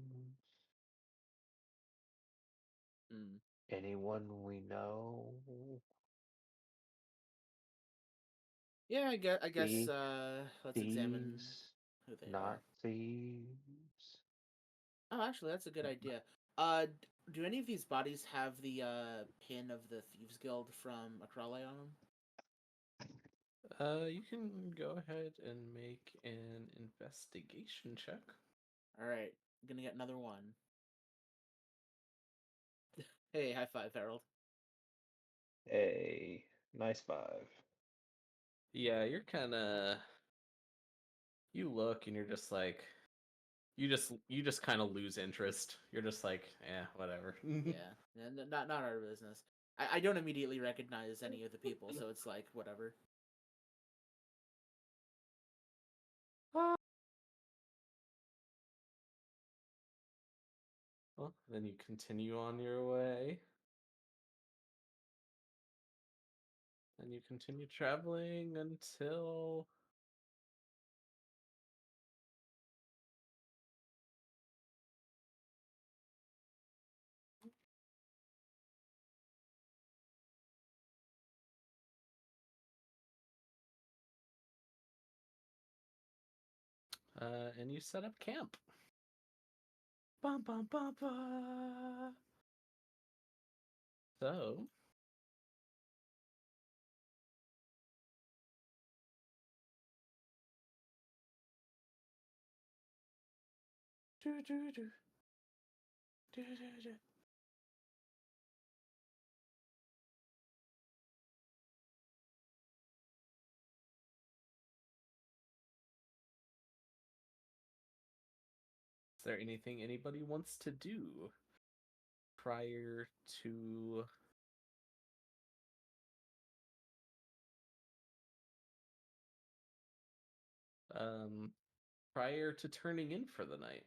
Mm. anyone we know. Yeah, I guess Thie- let's examine Thieves, who they not are. thieves. Oh, actually, that's a good idea. Do any of these bodies have the pin of the Thieves Guild from Akrale on them? You can go ahead and make an investigation check. All right, gonna get another one. Hey, high five, Harold. A nice 5. Yeah, you're kind of. You look and you're just like, you just kind of lose interest. You're just like, whatever. Yeah, not our business. I don't immediately recognize any of the people, so it's like whatever. Well, then you continue on your way. And you continue traveling until and you set up camp. Bum bum bum bum. So do do do do do do. Is there anything anybody wants to do prior to um prior to turning in for the night?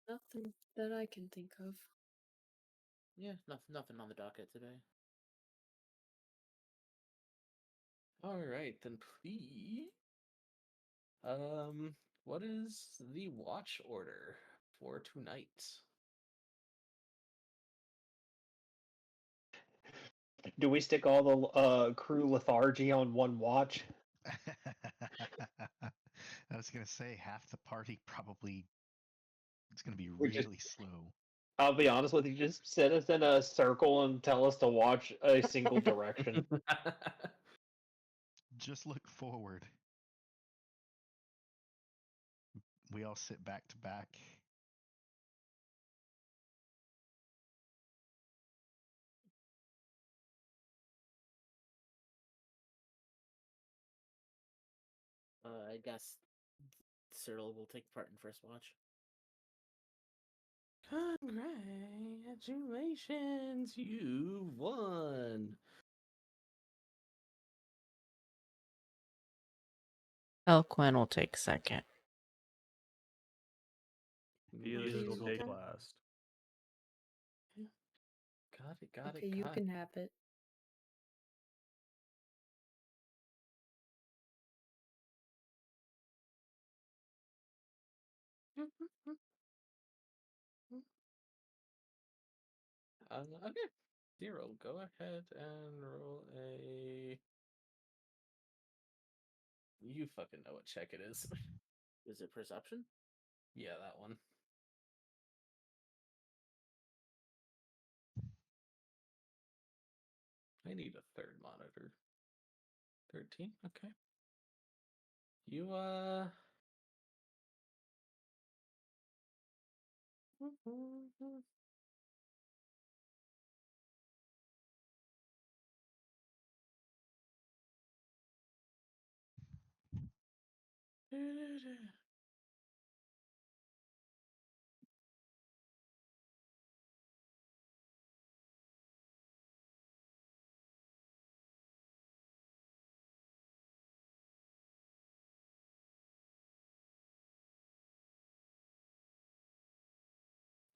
Nothing that I can think of. Yeah, nothing on the docket today. All right, then please. What is the watch order for tonight? Do we stick all the crew lethargy on one watch? I was gonna say half the party probably it's gonna be We just, really slow. I'll be honest with you, just sit us in a circle and tell us to watch a single direction. Just look forward. We all sit back to back. I guess Cyril will take part in first watch. Congratulations, you won. Elquin will take second. Felix Please, will take okay. last. Got Okay, it, you got can have it. it. Okay. 0, go ahead and roll a. You fucking know what check it is. Is it perception? Yeah, that one. I need a third monitor. 13? Okay. You,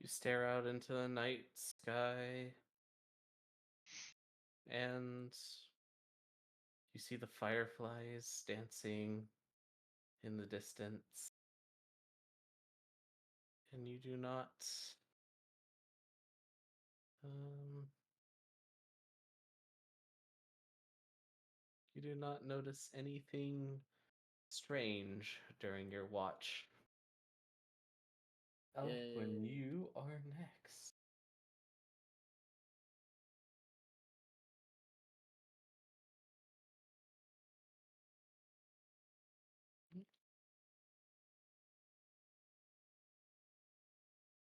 You stare out into the night sky, and you see the fireflies dancing in the distance. And you do not um, you do not notice anything strange during your watch. When Yay. you are next.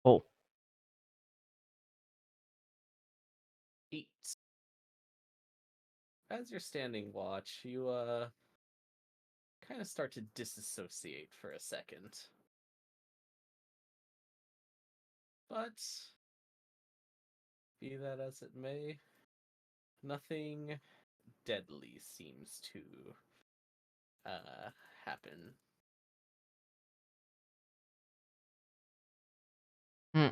Oh, 8. As you're standing watch, you kind of start to disassociate for a second. But be that as it may, nothing deadly seems to happen. hmm.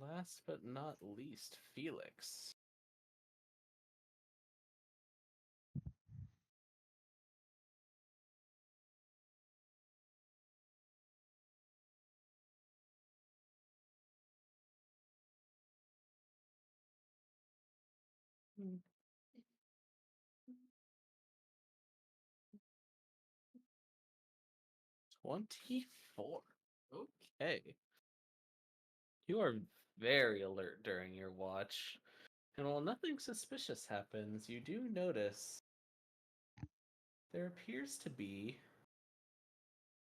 Last but not least, Felix. Hmm. 24. Okay. You are very alert during your watch. And while nothing suspicious happens, you do notice there appears to be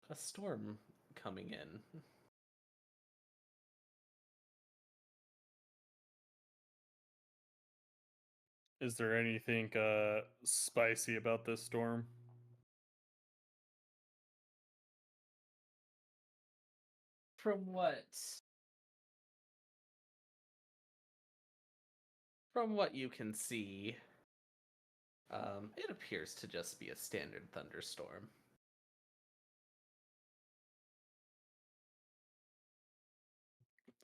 a storm coming in. Is there anything spicy about this storm? From what you can see, it appears to just be a standard thunderstorm.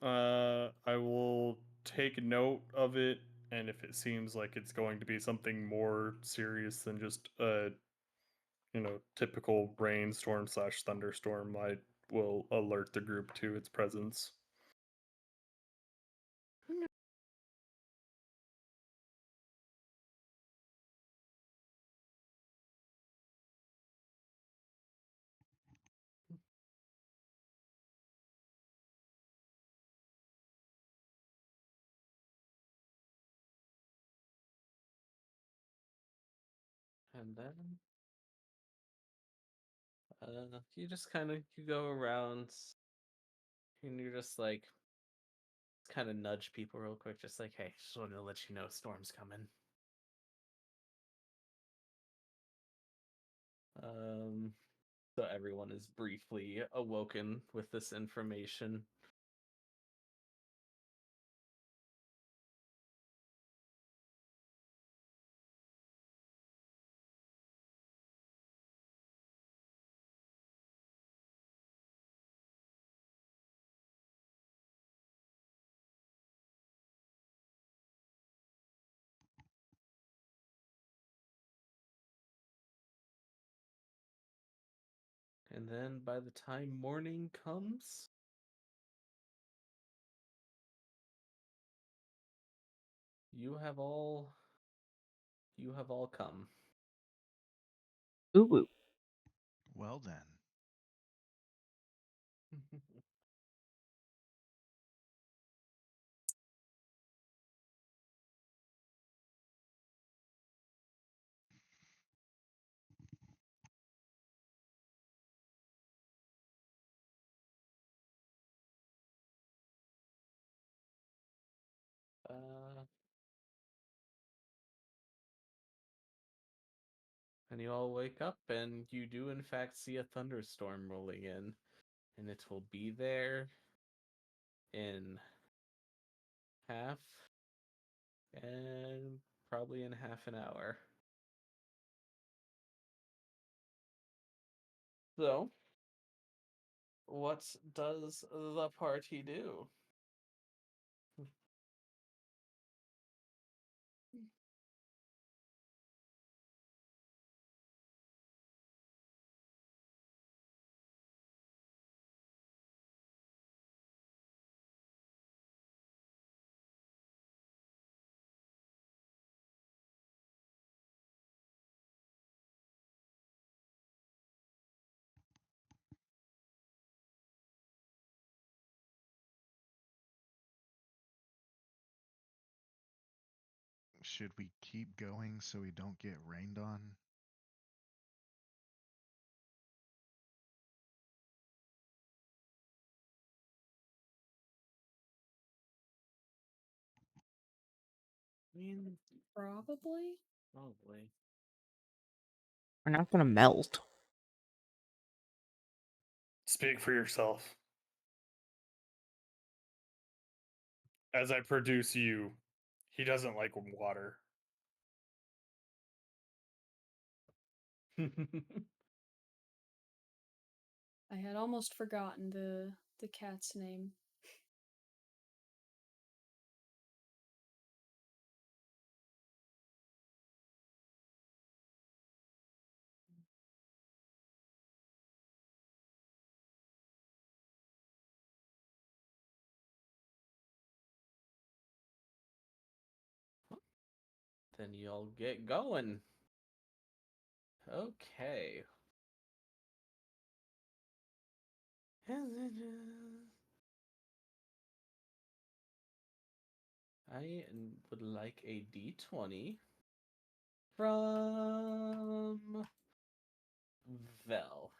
I will take note of it, and if it seems like it's going to be something more serious than just a, typical rainstorm slash thunderstorm, I will alert the group to its presence. And then you just kind of you go around and you're just like kind of nudge people real quick, just like, hey, just wanted to let you know storm's coming. Um, so everyone is briefly awoken with this information. And then by the time morning comes, you have all come. Ooh, ooh. Well then. uh, and you all wake up, and you do in fact see a thunderstorm rolling in, and it will be there in half and probably in half an hour. So, what does the party do? Should we keep going so we don't get rained on? I mean, Probably. probably. We're not gonna melt. Speak for yourself. As I produce you, he doesn't like water. I had almost forgotten the cat's name. Then y'all get going. Okay. I would like a d20 from Vel.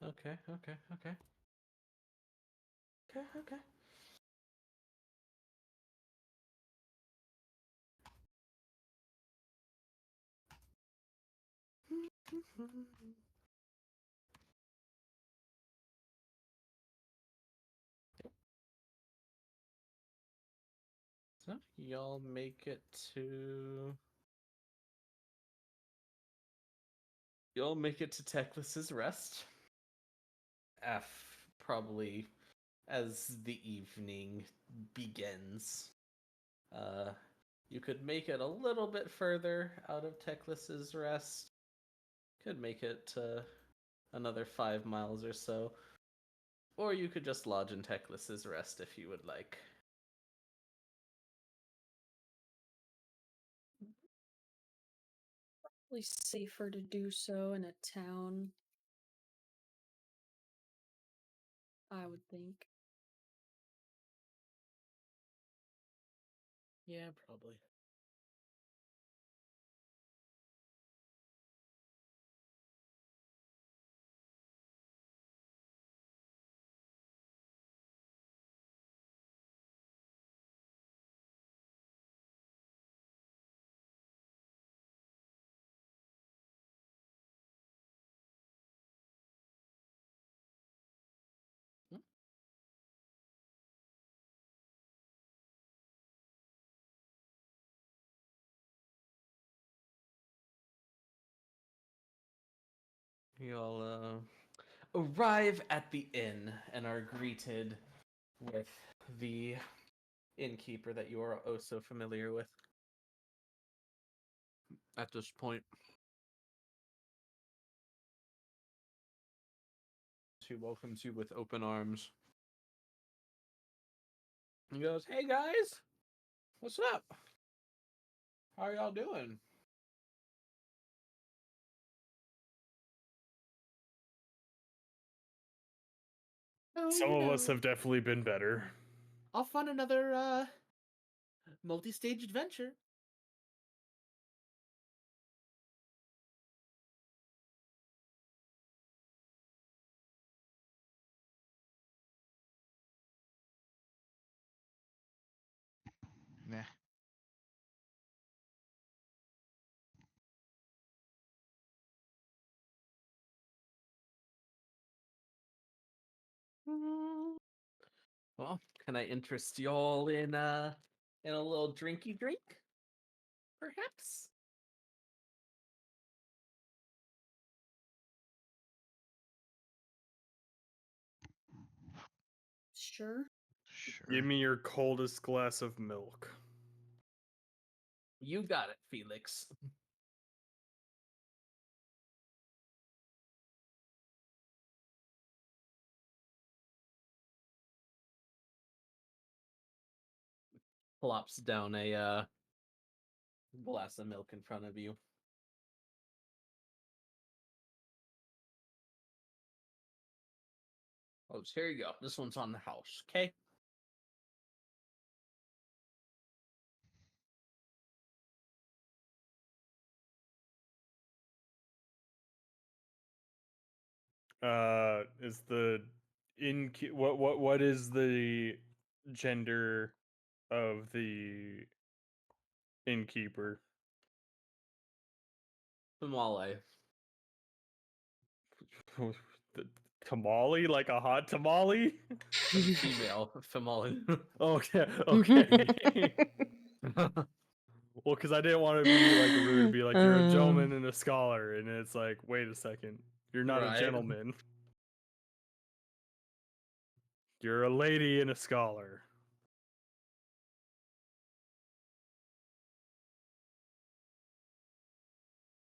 Okay. Okay. So y'all make it to Teclis's Rest. F probably as the evening begins. Uh, you could make it a little bit further out of Teclis's Rest. Could make it another 5 miles or so. Or you could just lodge in Teclis's Rest if you would like. Probably safer to do so in a town. I would think. Yeah, probably. You'll arrive at the inn and are greeted with the innkeeper that you are oh so familiar with at this point. He welcomes you with open arms. He goes, "Hey guys, what's up? How are y'all doing?" Oh, Some of us have definitely been better. off on another multi-stage adventure. Nah. Well, can I interest y'all in a little drinky drink? Perhaps? Sure. Sure. Give me your coldest glass of milk. You got it, Felix. Plops down a glass of milk in front of you. Oh, so here you go. This one's on the house, okay? Is the what is the gender of the innkeeper? Famale. The tamale, like a hot tamale? Female. Famale. Okay, okay. Well, because I didn't want to be like rude, be like, you're a gentleman and a scholar, and it's like, wait a second, you're not a Right. gentleman. You're a lady and a scholar.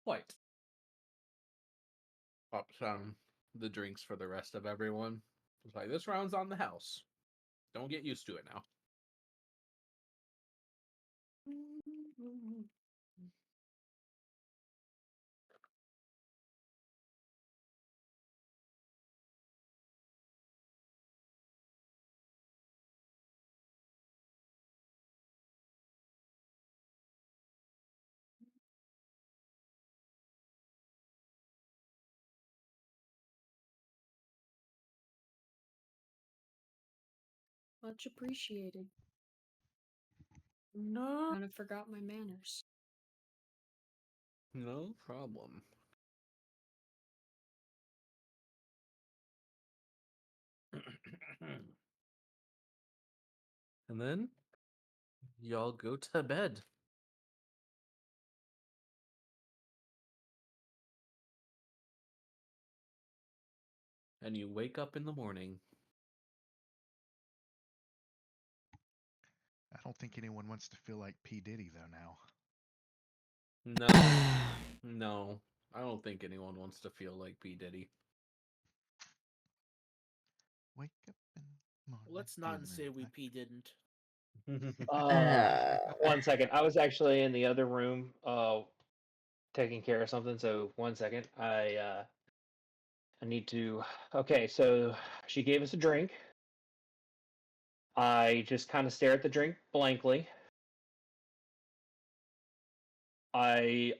Quite. Pops the drinks for the rest of everyone. It's like, this round's on the house. Don't get used to it now. Much appreciated. No. Kind of forgot my manners. No problem. And then y'all go to bed. And you wake up in the morning. I don't think anyone wants to feel like P. Diddy though now. No. No. I don't think anyone wants to feel like P. Diddy. Wake up in the morning. Let's not feeling say we like- P didn't. One second. I was actually in the other room taking care of something, so 1 second. I need to. Okay, so she gave us a drink. I just kind of stare at the drink blankly. I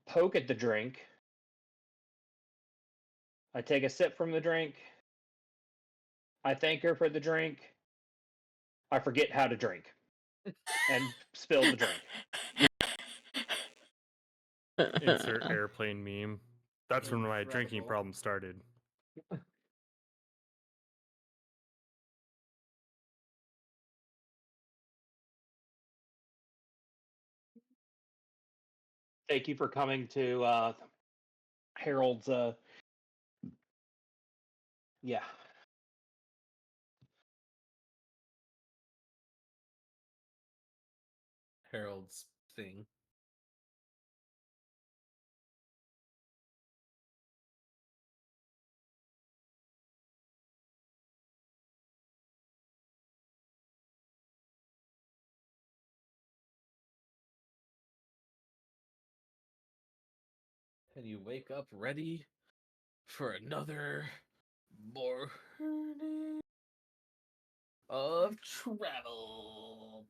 poke at the drink. I take a sip from the drink. I thank her for the drink. I forget how to drink and spill the drink. Insert airplane meme. That's when my drinking Incredible. problem started. Thank you for coming to Harold's. Yeah. Harold's thing. And you wake up ready for another morning of travel.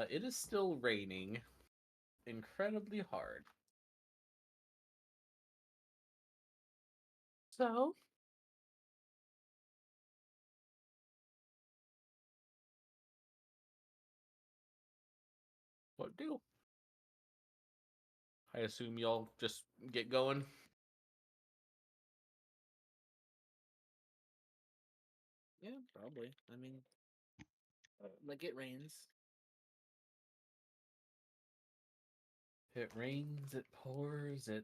It is still raining incredibly hard. So, what do? I assume y'all just get going. Yeah, probably. I mean, like it rains. It rains, it pours, it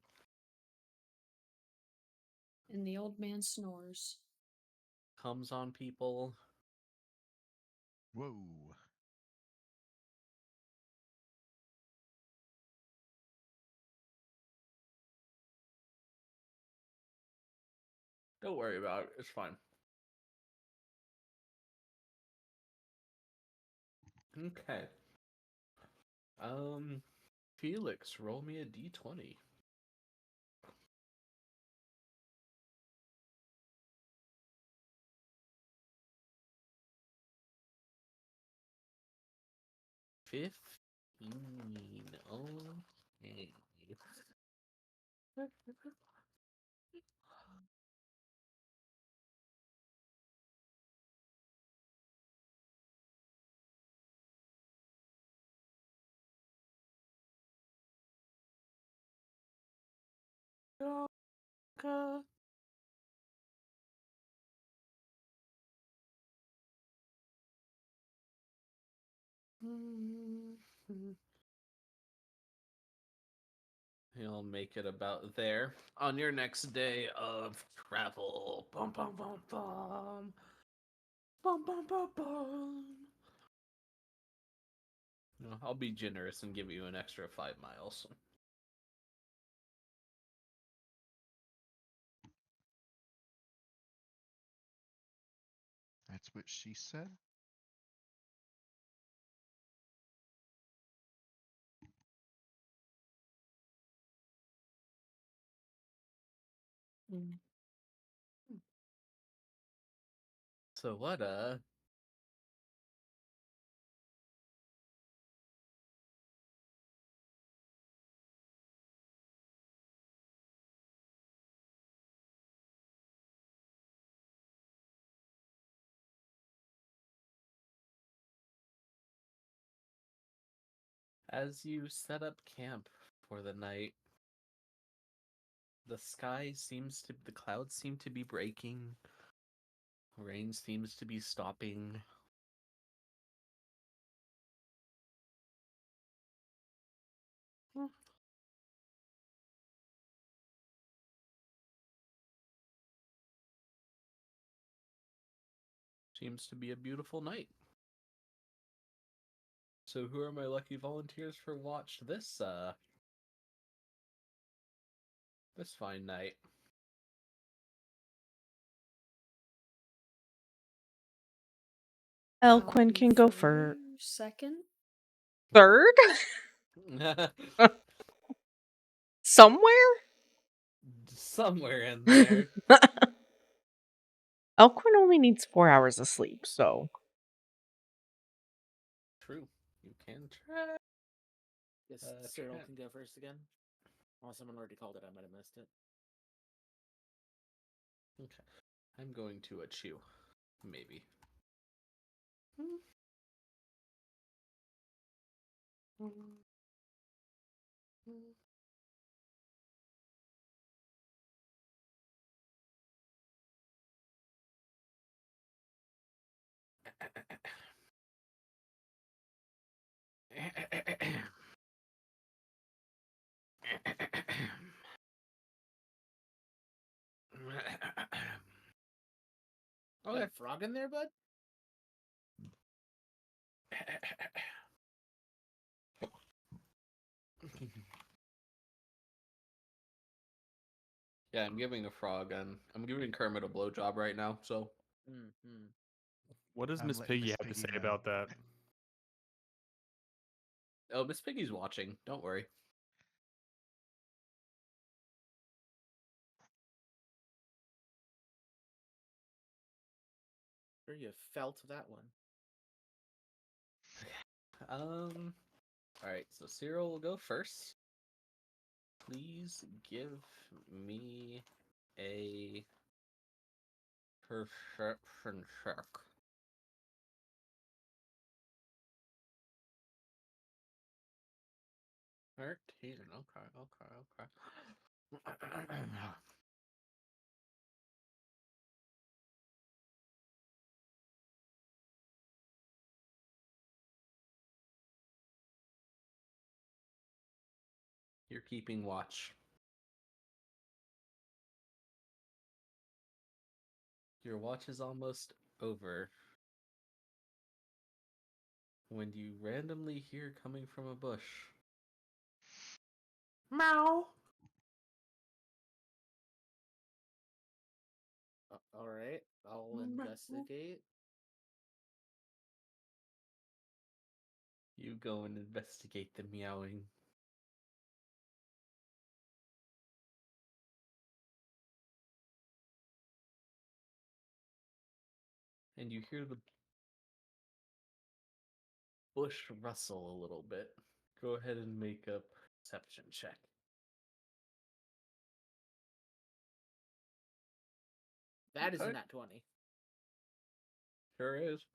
And the old man snores. comes on people. Whoa. Don't worry about it. It's fine. Okay. Felix, roll me a d20. $15. Okay. Okay. You'll make it about there on your next day of travel. Bum bum bum bum. Bum bum bum bum. I'll be generous and give you an extra 5 miles. That's what she said. So what as you set up camp for the night, the clouds seem to be breaking. Rain seems to be stopping. Seems to be a beautiful night. So who are my lucky volunteers for watch this fine night? Elquin can go for second. third? Somewhere? Somewhere in there. Elquin only needs 4 hours of sleep, so. True. You can try. Yes, Cyril can go first again. Oh, someone already called it. I might have missed it. Okay. I'm going to chew. Maybe. Got a frog in there, bud? Yeah, I'm giving a frog and I'm giving Kermit a blowjob right now, so. Mm-hmm. What does I'm Miss letting Piggy Miss have to Piggy say know. about that? Oh, Miss Piggy's watching. Don't worry. Sure, you felt that one. Alright, so Cyril will go first. Please give me a perception check. 13. Okay. You're keeping watch. Your watch is almost over when you randomly hear coming from a bush. Meow! All right, I'll investigate. You go and investigate the meowing. And you hear the bush rustle a little bit. Go ahead and make a perception check. That is a Okay. nat 20. Sure is.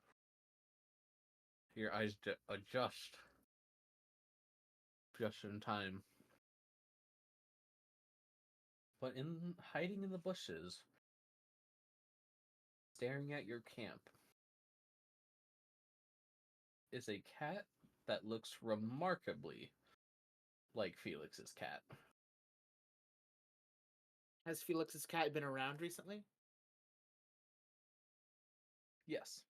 Your eyes adjust just in time. But in hiding in the bushes, staring at your camp, is a cat that looks remarkably like Felix's cat. Has Felix's cat been around recently? Yes.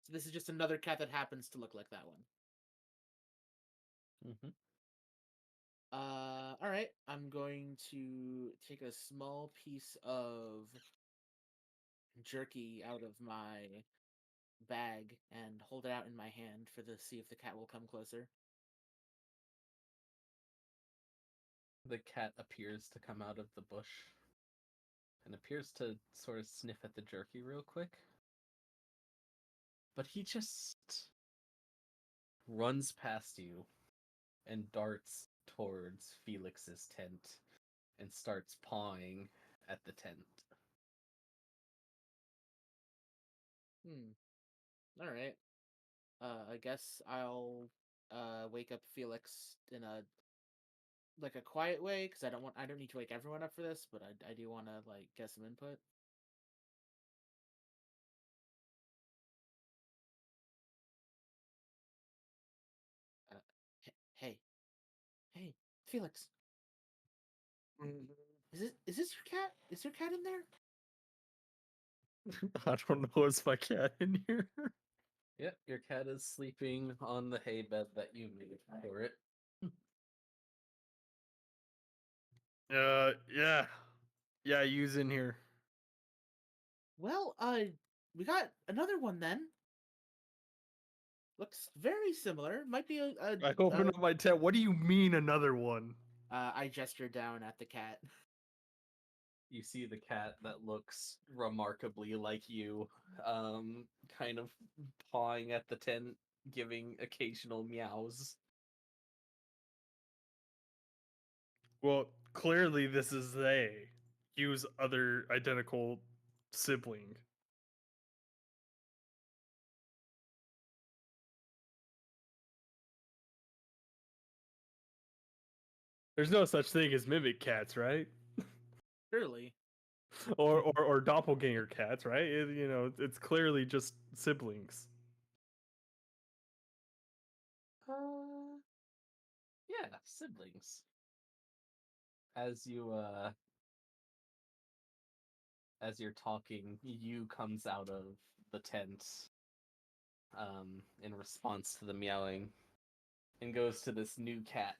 So this is just another cat that happens to look like that one. Mm-hmm. All right. I'm going to take a small piece of jerky out of my bag and hold it out in my hand for the see if the cat will come closer. The cat appears to come out of the bush and appears to sort of sniff at the jerky real quick. But he just runs past you and darts towards Felix's tent and starts pawing at the tent. All right. I guess I'll wake up Felix in a quiet way because I don't need to wake everyone up for this, but I do want to like get some input. Uh, hey, hey, Felix, is this your cat? Is your cat in there? I don't know. Is my cat in here? Yep, your cat is sleeping on the hay bed that you made for it. Yeah. Yeah, use in here. Well, we got another one then. Looks very similar. Might be I open up my tent. What do you mean another one? I gesture down at the cat. You see the cat that looks remarkably like you, kind of pawing at the tent, giving occasional meows. Well, clearly this is they. Use other identical sibling. There's no such thing as mimic cats, right? Surely. or doppelganger cats, right? It's clearly just siblings. Yeah, siblings. As as you're talking, you comes out of the tent, in response to the meowing, and goes to this new cat,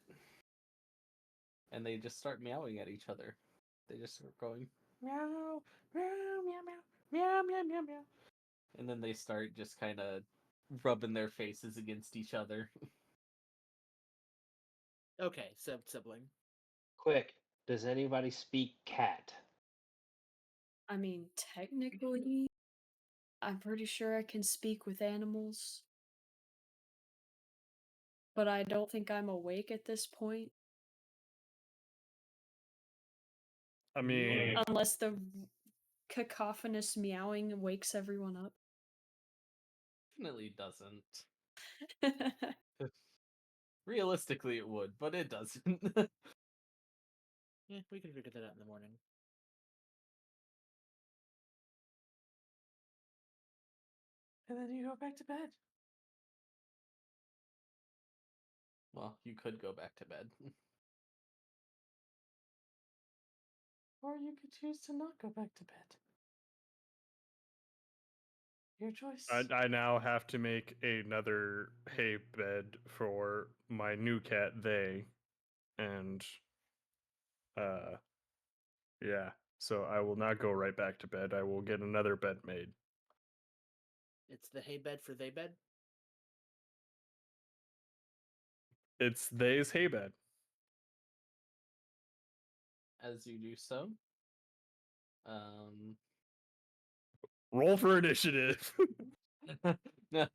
and they just start meowing at each other. They just start going meow, meow, meow, meow, meow, meow, meow, meow, and then they start just kind of rubbing their faces against each other. Okay, sibling. Quick, does anybody speak cat? I mean, technically, I'm pretty sure I can speak with animals. But I don't think I'm awake at this point. I mean, Unless the cacophonous meowing wakes everyone up. Definitely doesn't. Realistically, it would, but it doesn't. Yeah, we can figure that out in the morning. And then you go back to bed. Well, you could go back to bed. Or you could choose to not go back to bed. Your choice. I now have to make another hay bed for my new cat, they, and yeah. So I will not go right back to bed. I will get another bed made. It's the hay bed for they bed. It's they's hay bed. As you do so, um, Roll for initiative. no,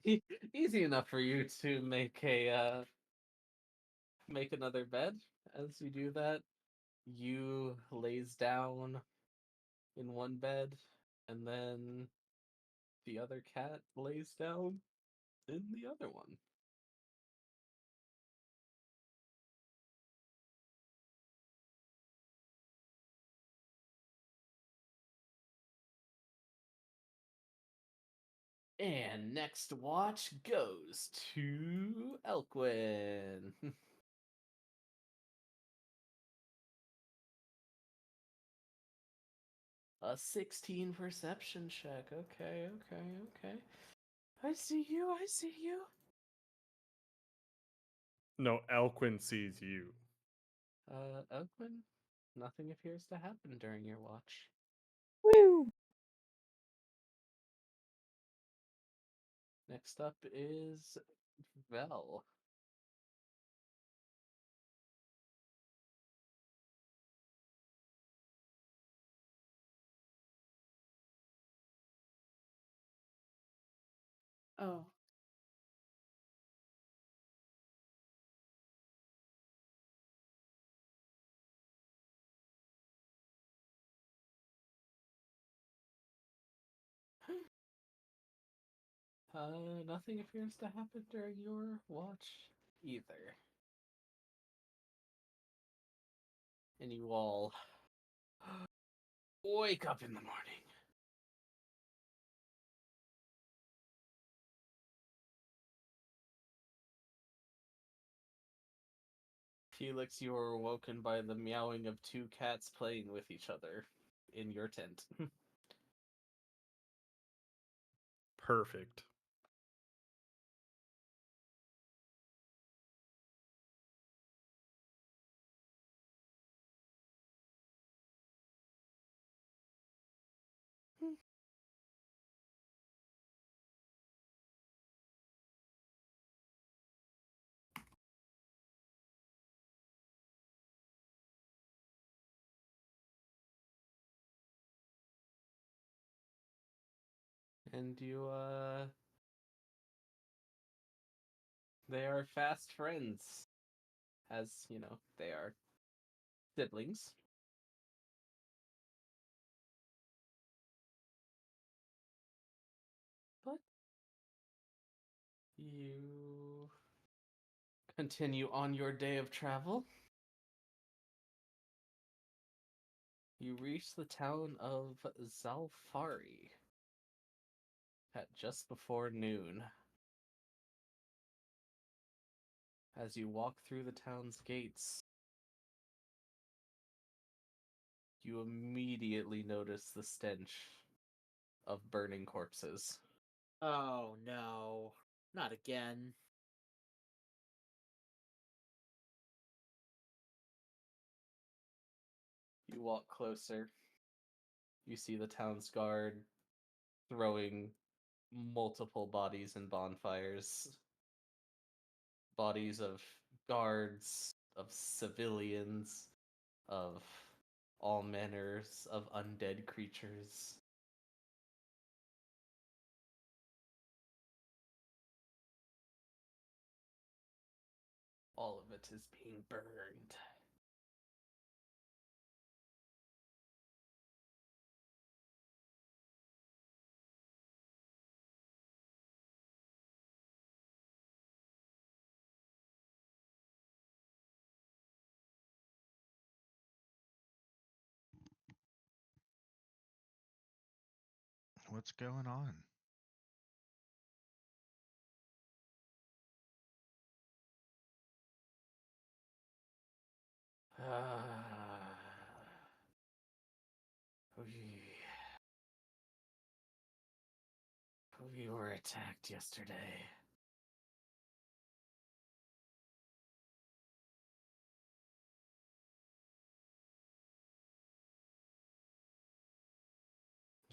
easy enough for you to make make another bed. As you do that, you lays down in one bed, and then the other cat lays down in the other one. And next watch goes to Elquin. A 16 perception check. Okay, okay, okay. I see you, I see you. No, Elquin sees you. Elquin, nothing appears to happen during your watch. Woo! Next up is Vel. Oh. Nothing appears to happen during your watch either. And you all wake up in the morning. Felix, you are awoken by the meowing of two cats playing with each other in your tent. Perfect. And you, they are fast friends. As, they are siblings. But you continue on your day of travel. You reach the town of Zalfari at just before noon. As you walk through the town's gates, you immediately notice the stench of burning corpses. Oh no, not again. You walk closer. You see the town's guard throwing multiple bodies in bonfires. Bodies of guards, of civilians, of all manners of undead creatures. All of it is being burned. What's going on? We were attacked yesterday.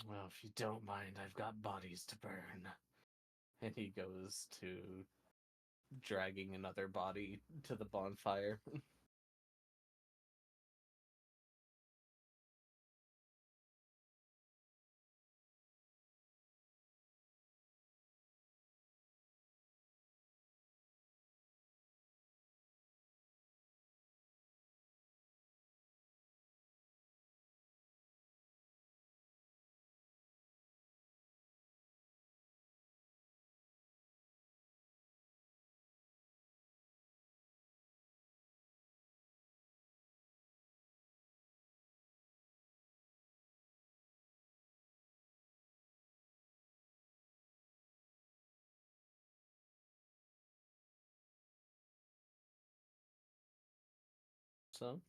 Well, if you don't mind, I've got bodies to burn. And he goes to dragging another body to the bonfire. So,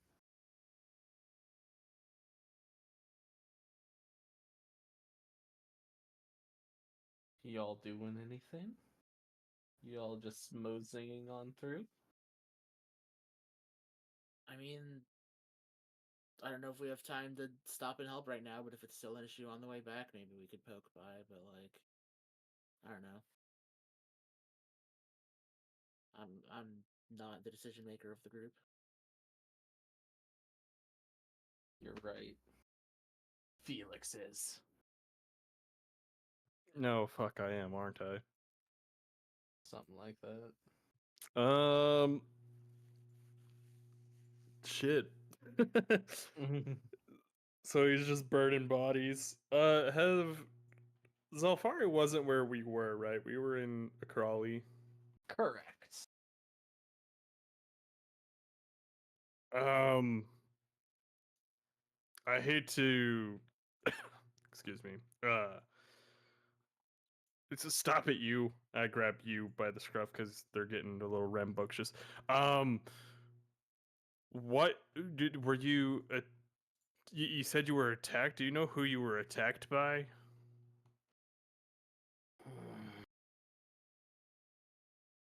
y'all doing anything? Y'all just moseying on through? I mean, I don't know if we have time to stop and help right now, but if it's still an issue on the way back, maybe we could poke by, but like, I don't know. I'm not the decision maker of the group. You're right. Felix is. No, fuck, I am, aren't I? Something like that. Shit. So he's just burning bodies. Have Zalfari wasn't where we were, right? We were in Akali. Correct. I hate to excuse me. It's a stop at you. I grab you by the scruff because they're getting a little rambunctious. What were you? You said you were attacked. Do you know who you were attacked by?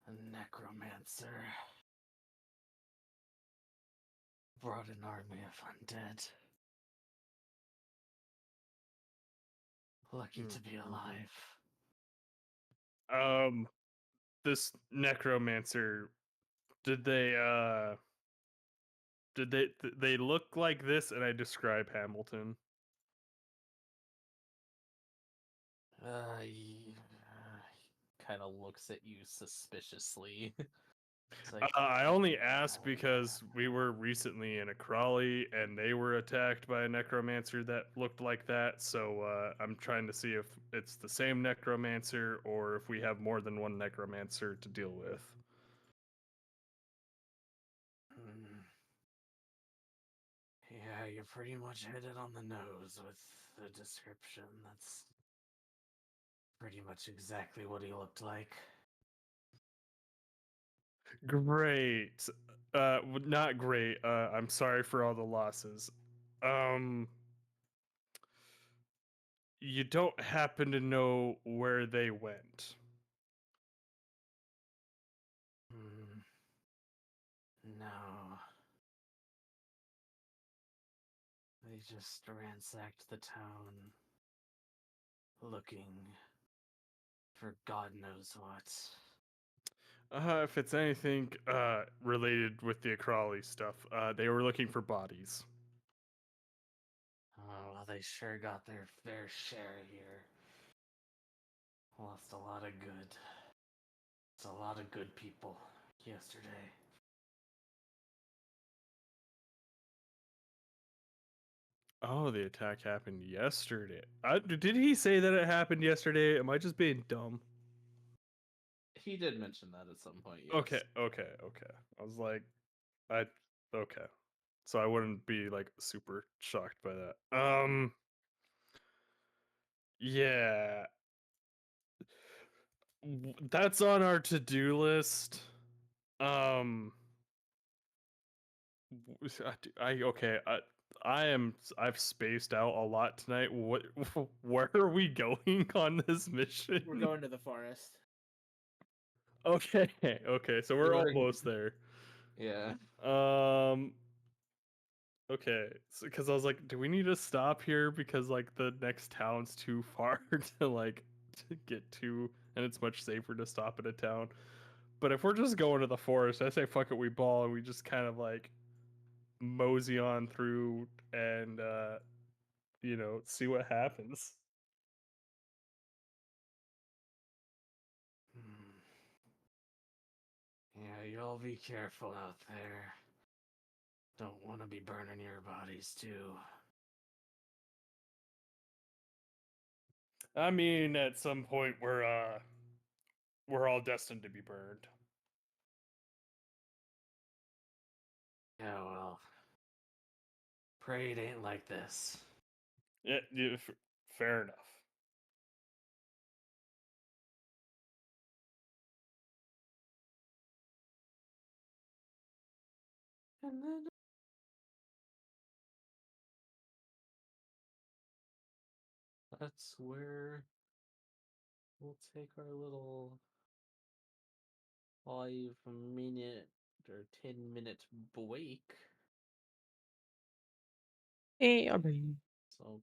A necromancer brought an army of undead. Lucky to be alive. This necromancer. Did they? Did they look like this? And I describe Hamilton. He kind of looks at you suspiciously. It's like, I only asked because we were recently in a crawly and they were attacked by a necromancer that looked like that. So I'm trying to see if it's the same necromancer or if we have more than one necromancer to deal with. yeah, you pretty much hit it on the nose with the description. That's pretty much exactly what he looked like. Great. Not great. I'm sorry for all the losses. You don't happen to know where they went. No. They just ransacked the town looking for God knows what. If it's anything related with the Acrali stuff, they were looking for bodies. Oh, well, they sure got their fair share here. Lost a lot of good. It's a lot of good people yesterday. Oh, the attack happened yesterday. Did he say that it happened yesterday? Am I just being dumb? He did mention that at some point, yes. Okay. I was like, okay. So I wouldn't be like super shocked by that. Yeah. That's on our to-do list. Um, okay. I've spaced out a lot tonight. What where are we going on this mission? We're going to the forest. Okay, okay, so we're We're- almost there. Yeah. Okay, because I was like, do we need to stop here because like the next town's too far to like to get to, and it's much safer to stop at a town. But if we're just going to the forest, I say fuck it, we ball and we just kind of like mosey on through and see what happens. Yeah, y'all be careful out there. Don't want to be burning your bodies too. I mean, at some point we're all destined to be burned. Yeah, well, pray it ain't like this. Yeah, fair enough. And then that's where we'll take our little 5 minute or 10-minute break. Hey, Aubrey. So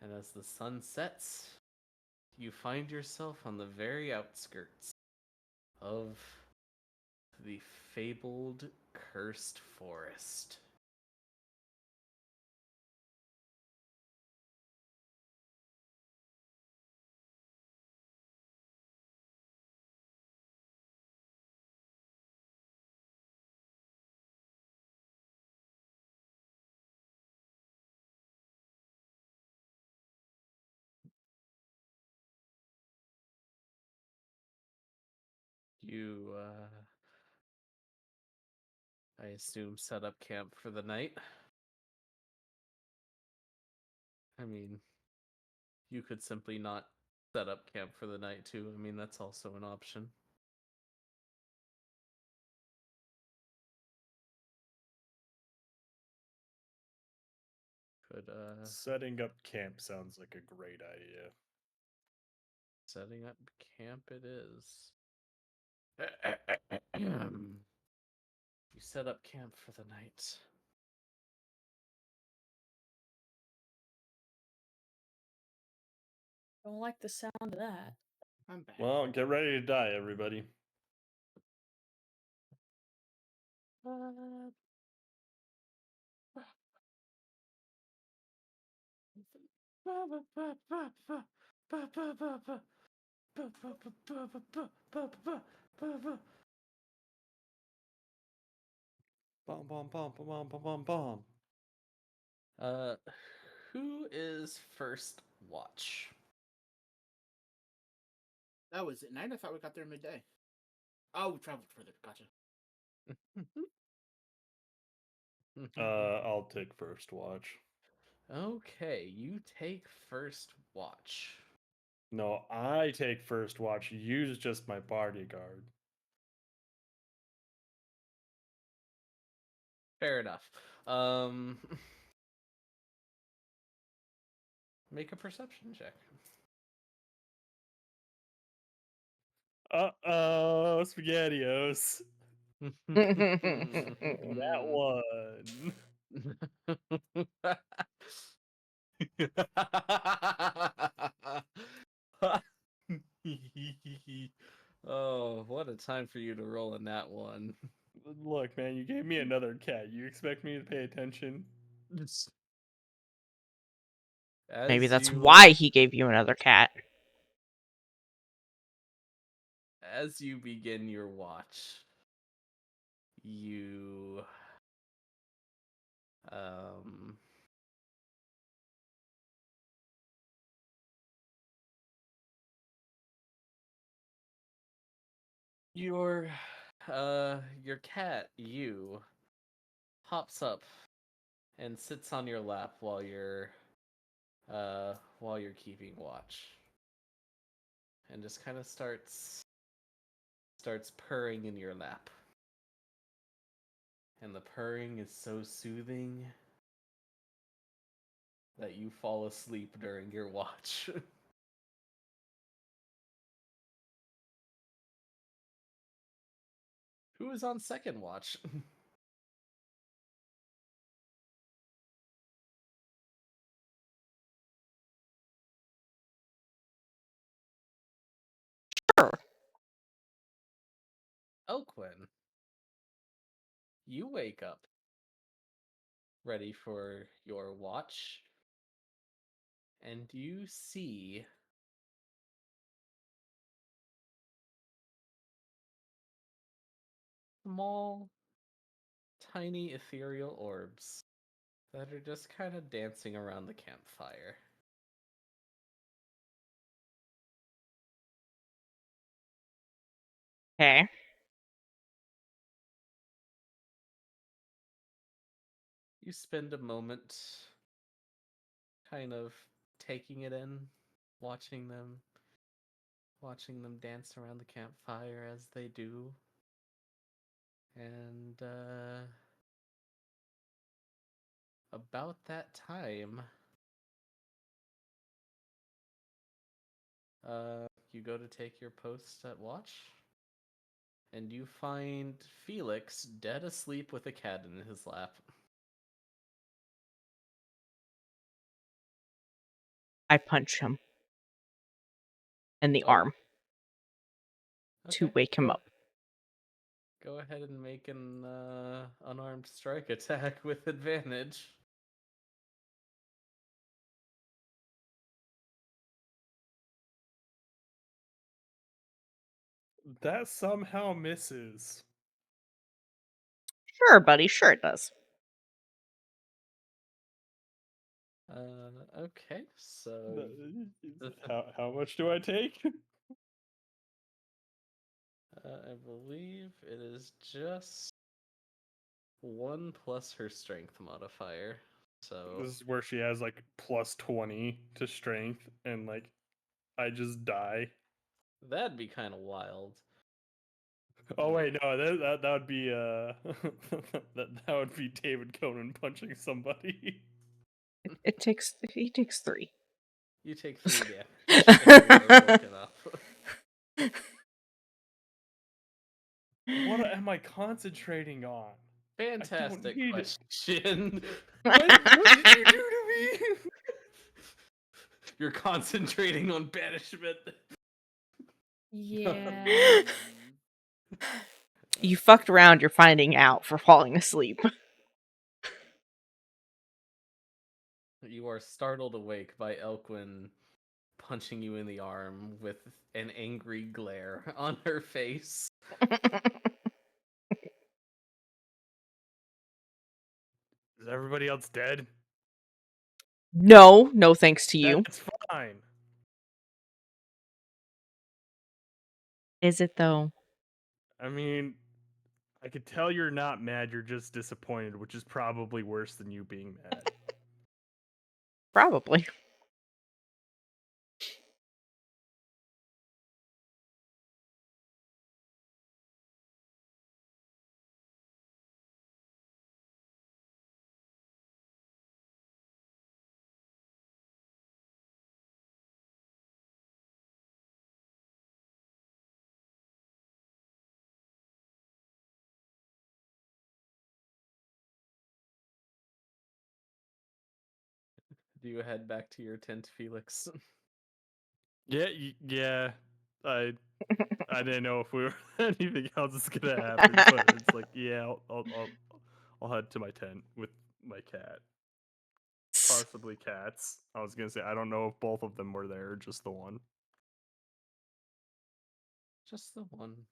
And as the sun sets, you find yourself on the very outskirts of the fabled cursed forest. You, I assume, set up camp for the night. I mean, you could simply not set up camp for the night, too. I mean, that's also an option. Could, Setting up camp sounds like a great idea. setting up camp it is. You set up camp for the night. Don't like the sound of that. I'm back. Well, get ready to die, everybody. Bom, bom, bom, bom, bom, bom, bom. Who is first watch? Oh, is it night? I thought we got there midday. Oh, we traveled further. Gotcha. I'll take first watch. Okay, you take first watch. No, I take first watch. You's just my bodyguard. Fair enough. Make a perception check. Uh-oh, SpaghettiOs. That one. Oh, what a time for you to roll in that one. Look, man, you gave me another cat. You expect me to pay attention? Maybe As that's you why he gave you another cat. as you begin your watch, you um your cat, you, hops up and sits on your lap while you're keeping watch. And just kind of starts purring in your lap. And the purring is so soothing that you fall asleep during your watch. Who is on second watch? Sure. Elquin. You wake up ready for your watch, and you see small, tiny ethereal orbs that are just kind of dancing around the campfire. Okay. You spend a moment kind of taking it in, watching them dance around the campfire as they do. And about that time, you go to take your post at watch, and you find Felix dead asleep with a cat in his lap. I punch him in the Oh, arm to okay, wake him up. Go ahead and make an unarmed strike attack with advantage. That somehow misses. Sure, buddy. Sure, it does. Okay, so How much do I take? I believe it is just 1 plus her strength modifier. So This is where she has like plus 20 to strength, and like I just die. that'd be kind of wild. Oh wait, no, that would be that would be David Conan punching somebody. He takes 3. You take 3 damage, and you are woken up. What am I concentrating on? Fantastic need it. question. What did you do to me? You're concentrating on banishment. Yeah. You fucked around, you're finding out for falling asleep. You are startled awake by Elquin punching you in the arm with an angry glare on her face. Is everybody else dead? No, no thanks to you. That's fine. Is it though? I mean, I could tell you're not mad, you're just disappointed, which is probably worse than you being mad. Probably. Do you head back to your tent, Felix? Yeah. I didn't know if we were anything else is gonna happen, but it's like, yeah, I'll head to my tent with my cat, possibly cats. I was gonna say I don't know if both of them were there, or just the one. Just the one.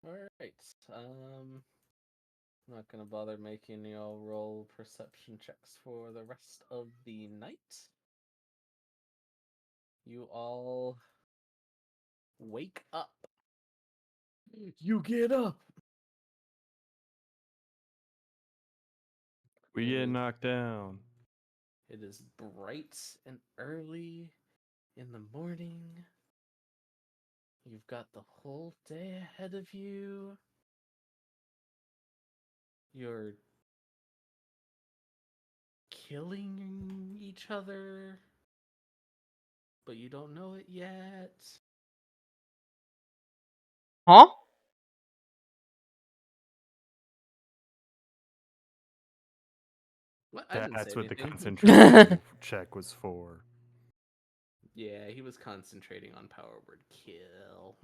Alright, I'm not gonna bother making y'all roll perception checks for the rest of the night. You all wake up. You get up! We It get is, knocked down. it is bright and early in the morning. You've got the whole day ahead of you. You're killing each other, but you don't know it yet. Huh? What? I didn't say That's what the anything. concentration check was for. Yeah, he was concentrating on power word kill.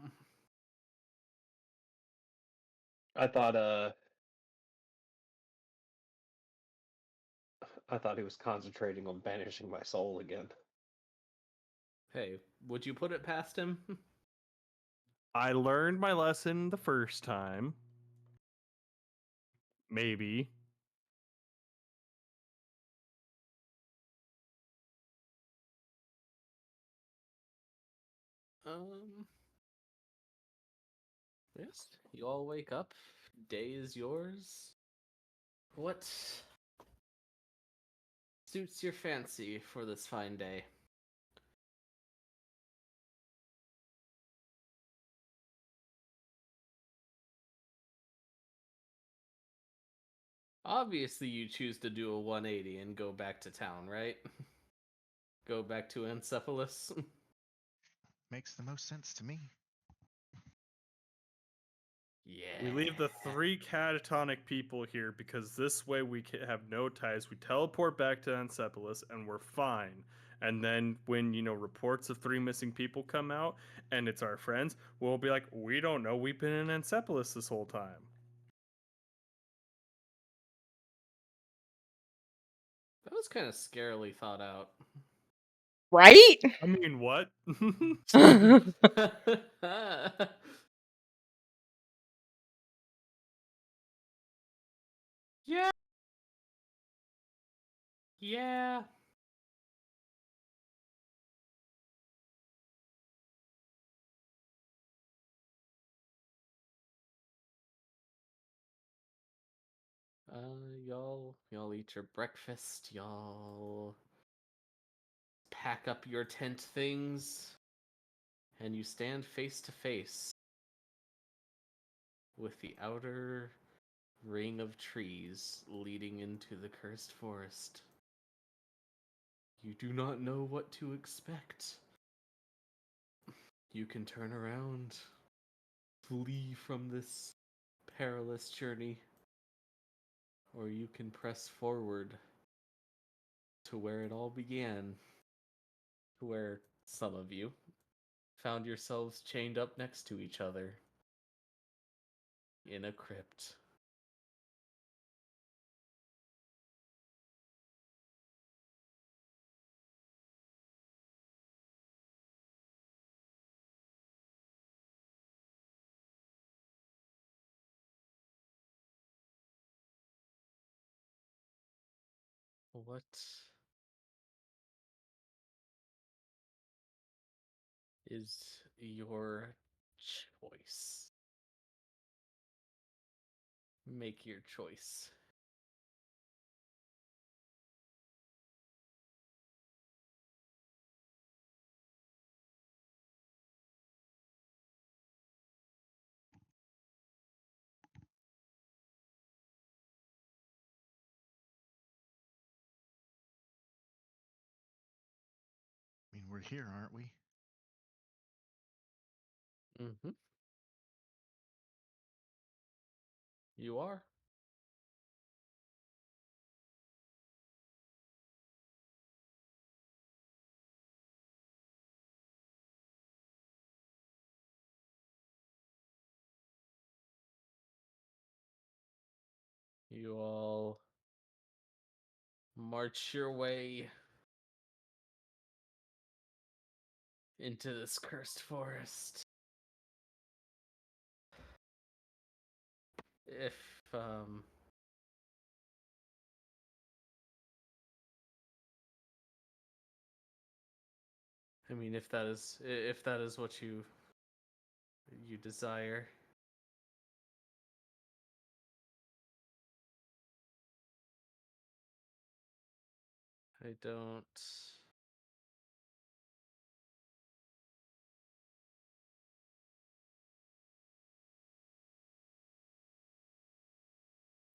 I thought he was concentrating on banishing my soul again. Hey, would you put it past him? I learned my lesson the first time. Maybe. um, yes, you all wake up. Day is yours. What suits your fancy for this fine day? Obviously, you choose to do a 180 and go back to town, right? Go back to Encephalus. Makes the most sense to me. Yeah. We leave the 3 catatonic people here because this way we have no ties. We teleport back to Encephalus and we're fine. And then when, reports of 3 missing people come out and it's our friends, we'll be like, we don't know. We've been in Encephalus this whole time. That was kind of scarily thought out. Right? I mean, what? Yeah. Yeah. Y'all eat your breakfast. Y'all pack up your tent things, and you stand face to face with the outer ring of trees leading into the cursed forest. You do not know what to expect. You can turn around, flee from this perilous journey, or you can press forward to where it all began, where some of you found yourselves chained up next to each other in a crypt. What is your choice? Make your choice. I mean, we're here, aren't we? Mm-hmm. You are. You all march your way into this cursed forest. If um I mean if that is what you desire. I don't.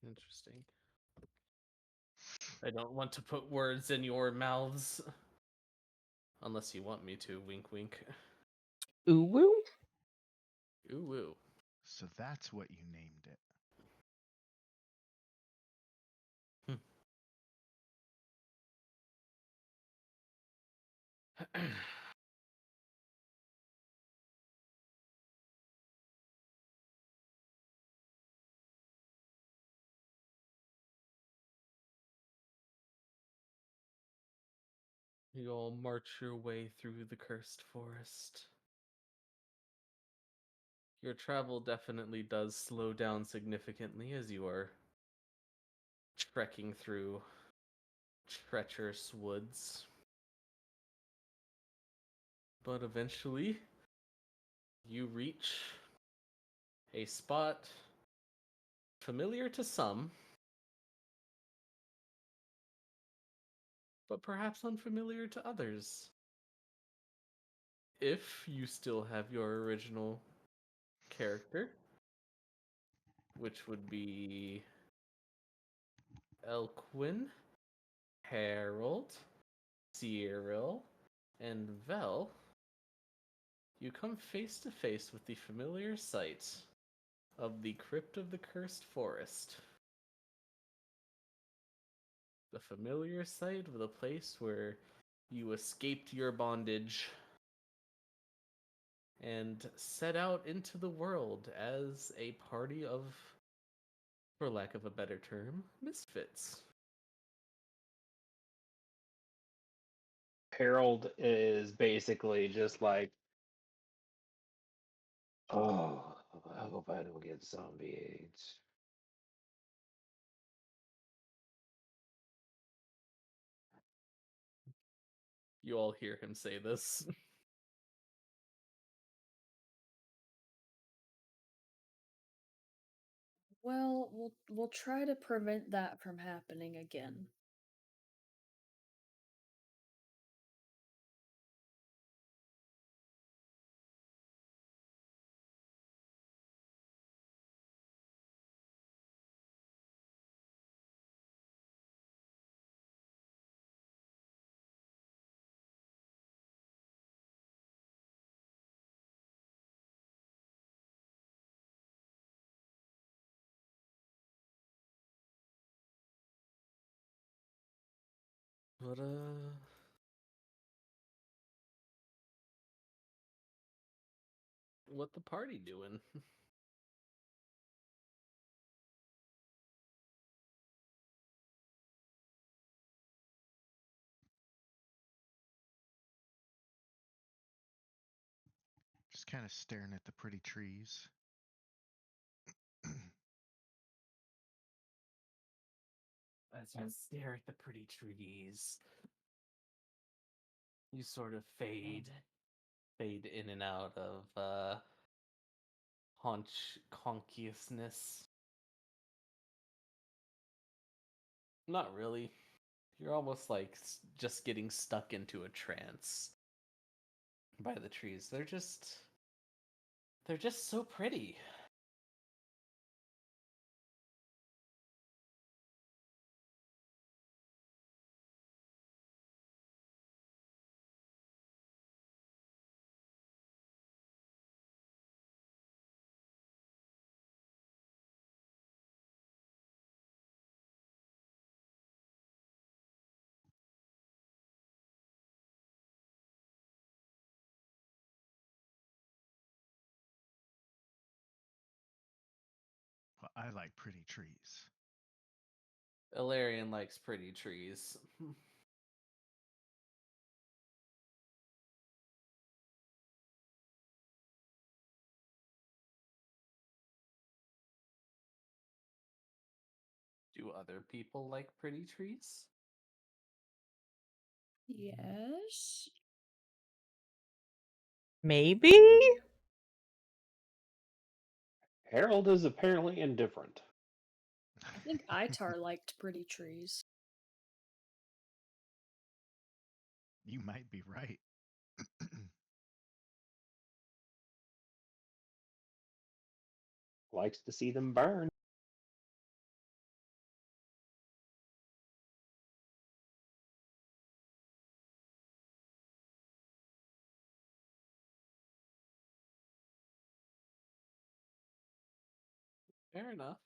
Interesting. I don't want to put words in your mouths. Unless you want me to, wink wink. Ooh woo. Ooh woo. So that's what you named it. You all march your way through the cursed forest. Your travel definitely does slow down significantly as you are trekking through treacherous woods. But eventually, you reach a spot familiar to some, but perhaps unfamiliar to others. If you still have your original character, which would be Elquin, Harold, Cyril, and Vel, you come face to face with the familiar sight of the Crypt of the Cursed Forest. The familiar sight of the place where you escaped your bondage and set out into the world as a party of, for lack of a better term, misfits. Harold is basically just like, oh, I hope I don't get zombie AIDS. You all hear him say this. Well, we'll try to prevent that from happening again. But, what the party doing? Just kind of staring at the pretty trees. As you stare at the pretty trees, you sort of fade in and out of haunch consciousness. Not really. You're almost like just getting stuck into a trance by the trees. They're just so pretty. Well, I like pretty trees. Ilarion likes pretty trees. Do other people like pretty trees? Yes. Maybe? Harold is apparently indifferent. I think Itar liked pretty trees. You might be right. Likes to see them burn. Fair enough.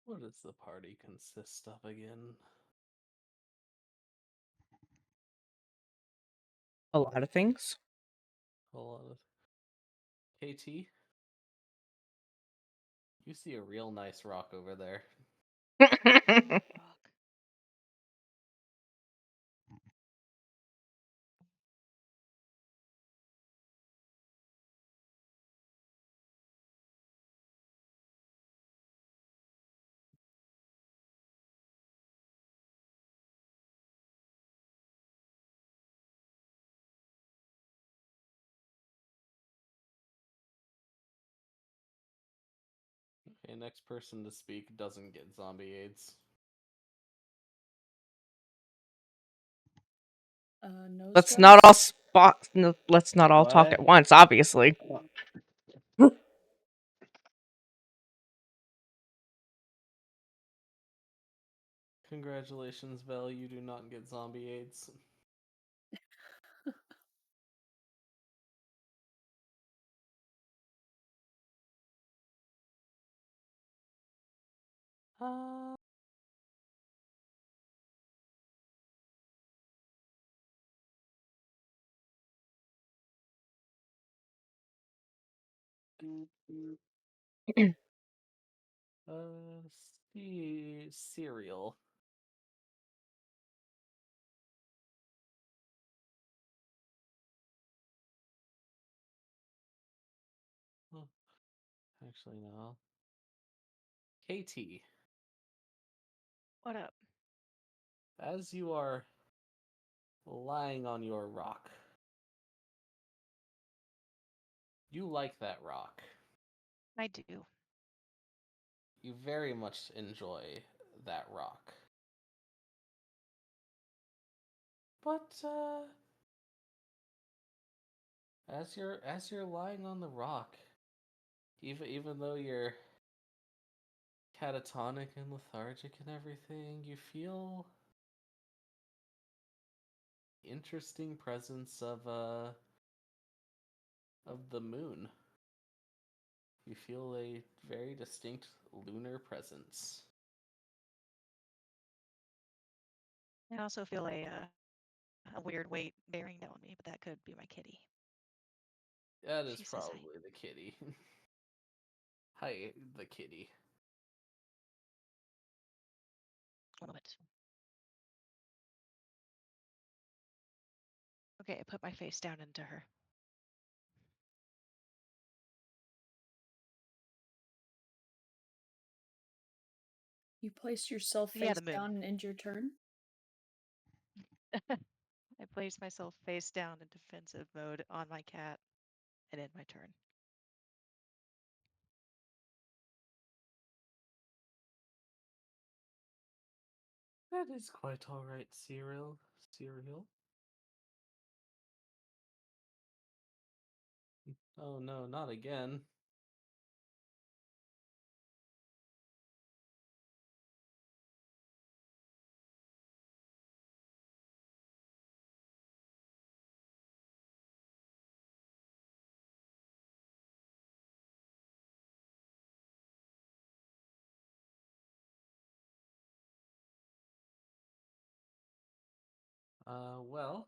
What does the party consist of again? A lot of things. A lot of KT. You see a real nice rock over there. Rock. Okay, next person to speak doesn't get zombie AIDS. No Let's stress. not all spot. No, let's not all talk What? at once. Obviously. Congratulations, Vel, you do not get zombie AIDS. Uh, cereal. Oh, actually, no. KT, What up? as you are lying on your rock, you like that rock. I do. You very much enjoy that rock. But as you're lying on the rock, even though you're catatonic and lethargic and everything, you feel interesting presence of the moon. You feel a very distinct lunar presence. I also feel a weird weight bearing down on me, but that could be my kitty. That is She says hi. probably the kitty. Hi, the kitty. One moment. Okay, I put my face down into her. You placed yourself Yeah, face the moon. down and end your turn. I place myself face down in defensive mode on my cat and end my turn. That is quite alright, cereal. Cereal? Oh no, not again. Well,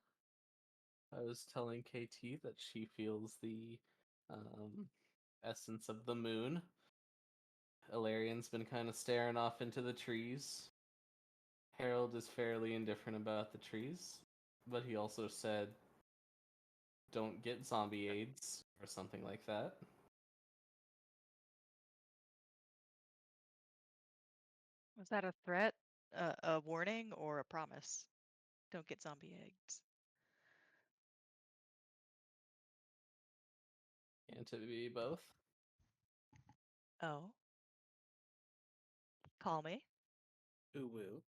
I was telling KT that she feels the um, essence of the moon. Ilarian's been kind of staring off into the trees. Harold is fairly indifferent about the trees, but he also said, don't get zombie AIDS or something like that. Was that a threat, a warning, or a promise? Don't get zombie eggs. Can't it be both? Oh. Call me. Ooh woo.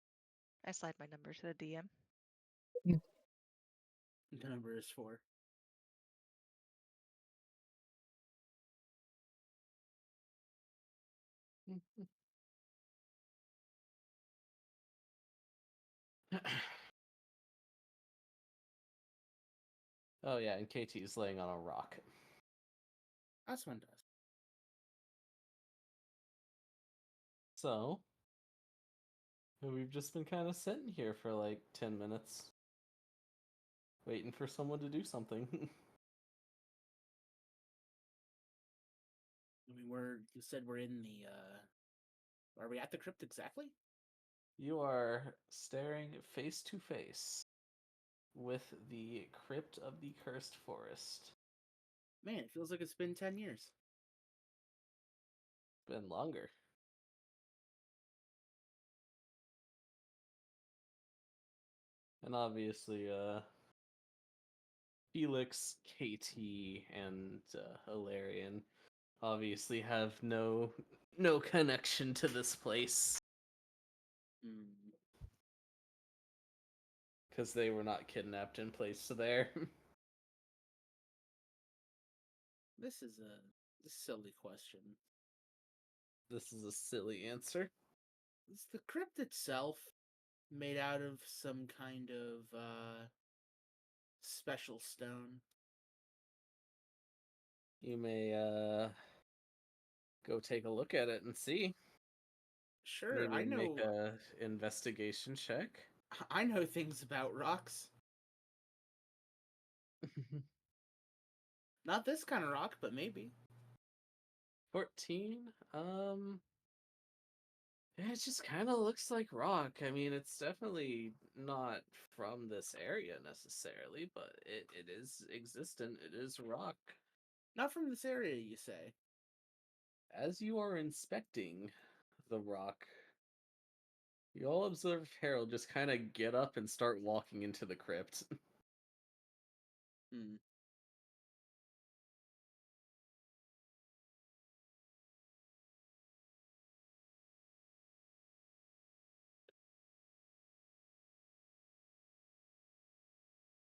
I slide my number to the DM. The number is 4. Oh yeah, and KT's laying on a rock. That's one does. So we've just been kind of sitting here for like 10 minutes, waiting for someone to do something. I mean, you said we're in the. Are we at the crypt exactly? You are staring face to face with the crypt of the cursed forest. Man, it feels like it's been 10 years. Been longer. And obviously, Felix, KT, and Hilarion obviously have no connection to this place Hmm. because they were not kidnapped and placed there. This is a silly question. This is a silly answer. Is the crypt itself made out of some kind of special stone? You may go take a look at it and see. Sure, Maybe make a investigation check. I know things about rocks. Not this kind of rock, but maybe. 14. It just kind of looks like rock. I mean, it's definitely not from this area necessarily, but it is existent. It is rock. Not from this area, you say. As you are inspecting the rock, you all observe Harold just kind of get up and start walking into the crypt. Hmm.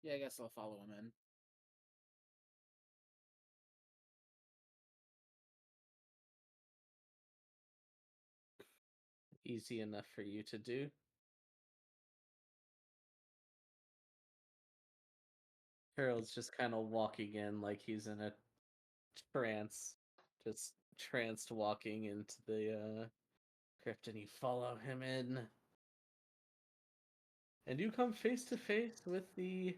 Yeah, I guess I'll follow him in. Easy enough for you to do. Harold's just kind of walking in like he's in a trance, just tranced walking into the crypt, and you follow him in. And you come face to face with the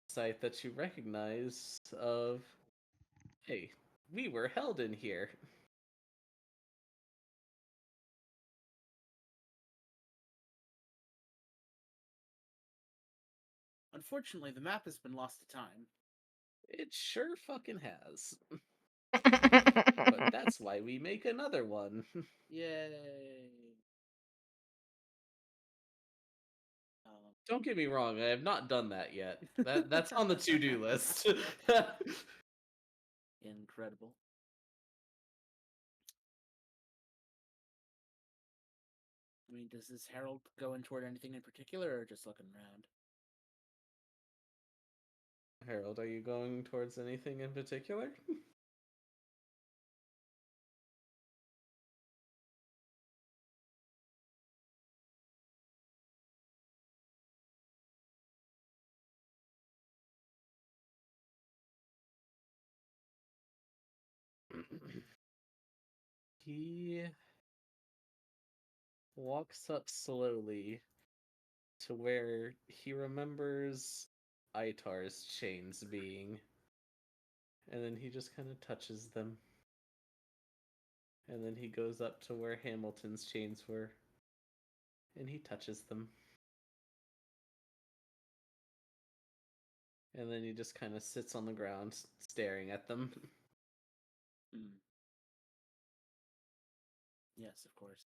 sight that you recognize of, hey, we were held in here. Unfortunately, the map has been lost to time. It sure fucking has. But that's why we make another one. Yay! Don't get me wrong, I have not done that yet. That's on the to-do list. Incredible. I mean, does this Herald go in toward anything in particular, or just looking around? Harold, are you going towards anything in particular? He walks up slowly to where he remembers Itar's chains being, and then he just kind of touches them. And then he goes up to where Hamilton's chains were, and he touches them. And then he just kind of sits on the ground, staring at them. Hmm. Yes, of course.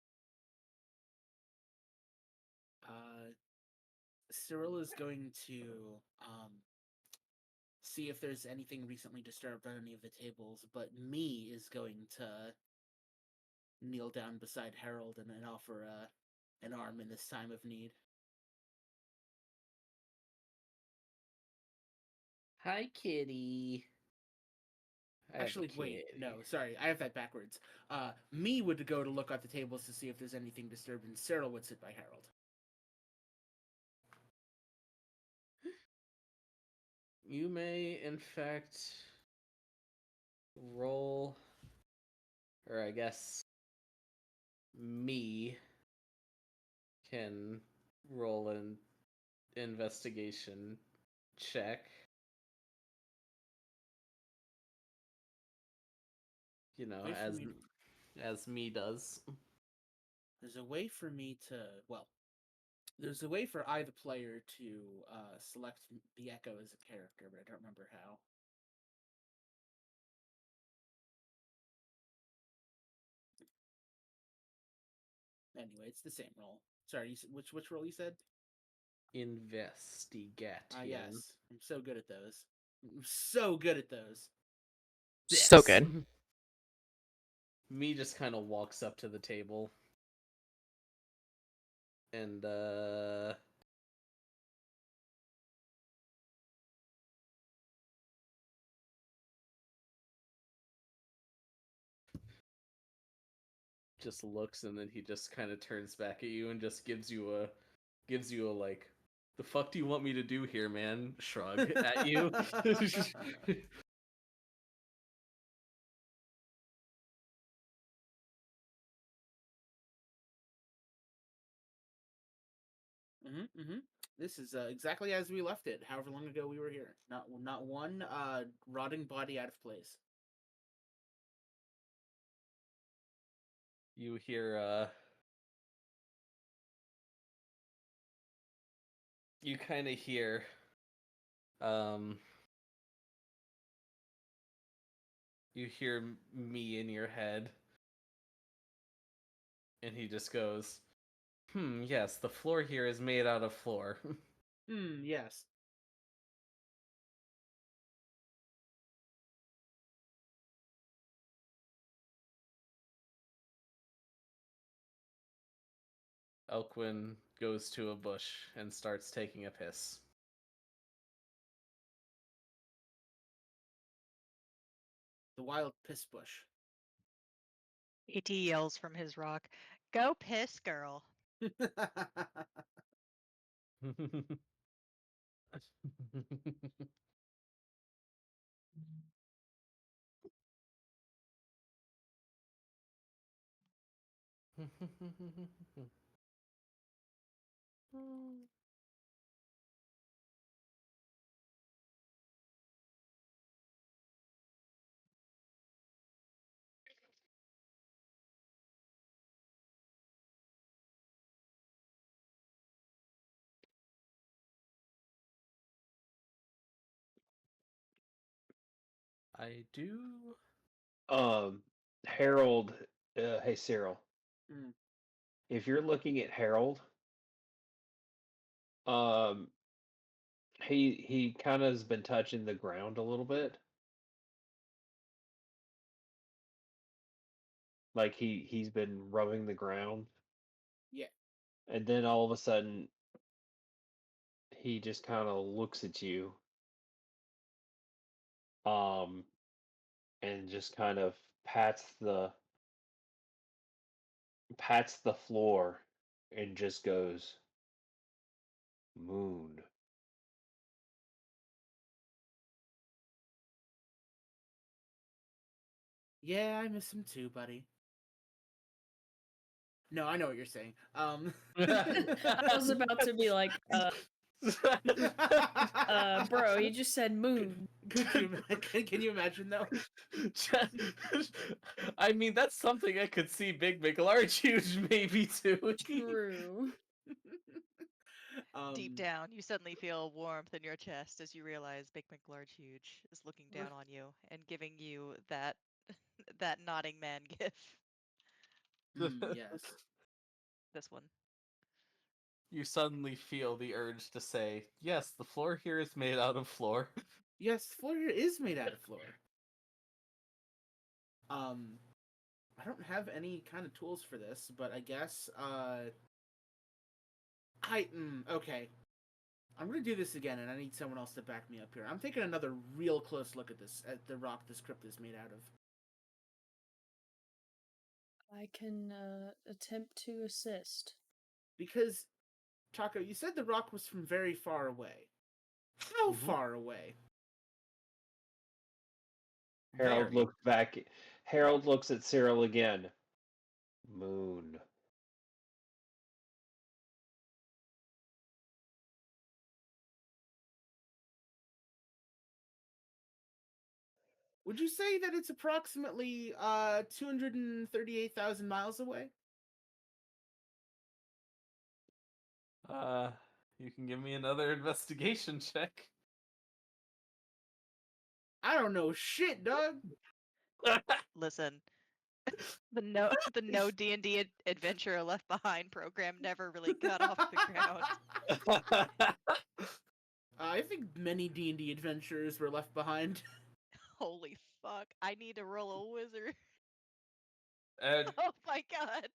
Cyril is going to see if there's anything recently disturbed on any of the tables, but me is going to kneel down beside Harold and offer an arm in this time of need. Hi, kitty. I have a Actually, wait, kitty. no, sorry, I have that backwards. Me would go to look at the tables to see if there's anything disturbed, and Cyril would sit by Harold. You may, in fact, roll, or I guess me can roll an investigation check. You know, Wait for me. as me does. There's a way for me to, well, there's a way for I, the player, to select the Echo as a character, but I don't remember how. Anyway, it's the same roll. Sorry, which roll you said? Investigation. Yes. I'm so good at those. I'm so good at those. So Yes. good. Me just kind of walks up to the table and just looks, and then he just kind of turns back at you and just gives you a like, the fuck do you want me to do here, man? Shrug at you. This is exactly as we left it. However long ago we were here. Not one rotting body out of place. You hear you kind of hear you hear me in your head, and he just goes, yes, the floor here is made out of floor. Yes. Elquin goes to a bush and starts taking a piss. The wild piss bush. AT yells from his rock, "Go piss, girl." I do. Harold, hey Cyril, Mm. if you're looking at Harold, um, he kind of has been touching the ground a little bit, like he's been rubbing the ground, Yeah. and then all of a sudden he just kind of looks at you, um, and just kind of pats the floor, and just goes, "Moon." Yeah, I miss him too, buddy. No, I know what you're saying. I was about to be like, bro, you just said moon. Can you imagine though? I mean, that's something I could see Big McLarge huge maybe too. True. Deep down, you suddenly feel warmth in your chest as you realize Big McLarge Huge is looking down on you and giving you that that nodding man gif. Yes. This one. You suddenly feel the urge to say, yes, the floor here is made out of floor. Yes, floor here is made out of floor. I don't have any kind of tools for this, but I guess okay. I'm gonna do this again, and I need someone else to back me up here. I'm taking another real close look at the rock this crypt is made out of. I can attempt to assist. Because, Chaco, you said the rock was from very far away. How far away? Harold Very. looks back. Harold looks at Cyril again. Moon. Would you say that it's approximately 238,000 miles away? You can give me another investigation check. I don't know shit, dog. Listen, the no D&D adventure left behind program never really got off the ground. I think many D&D adventurers were left behind. Holy fuck! I need to roll a wizard. And Oh my god!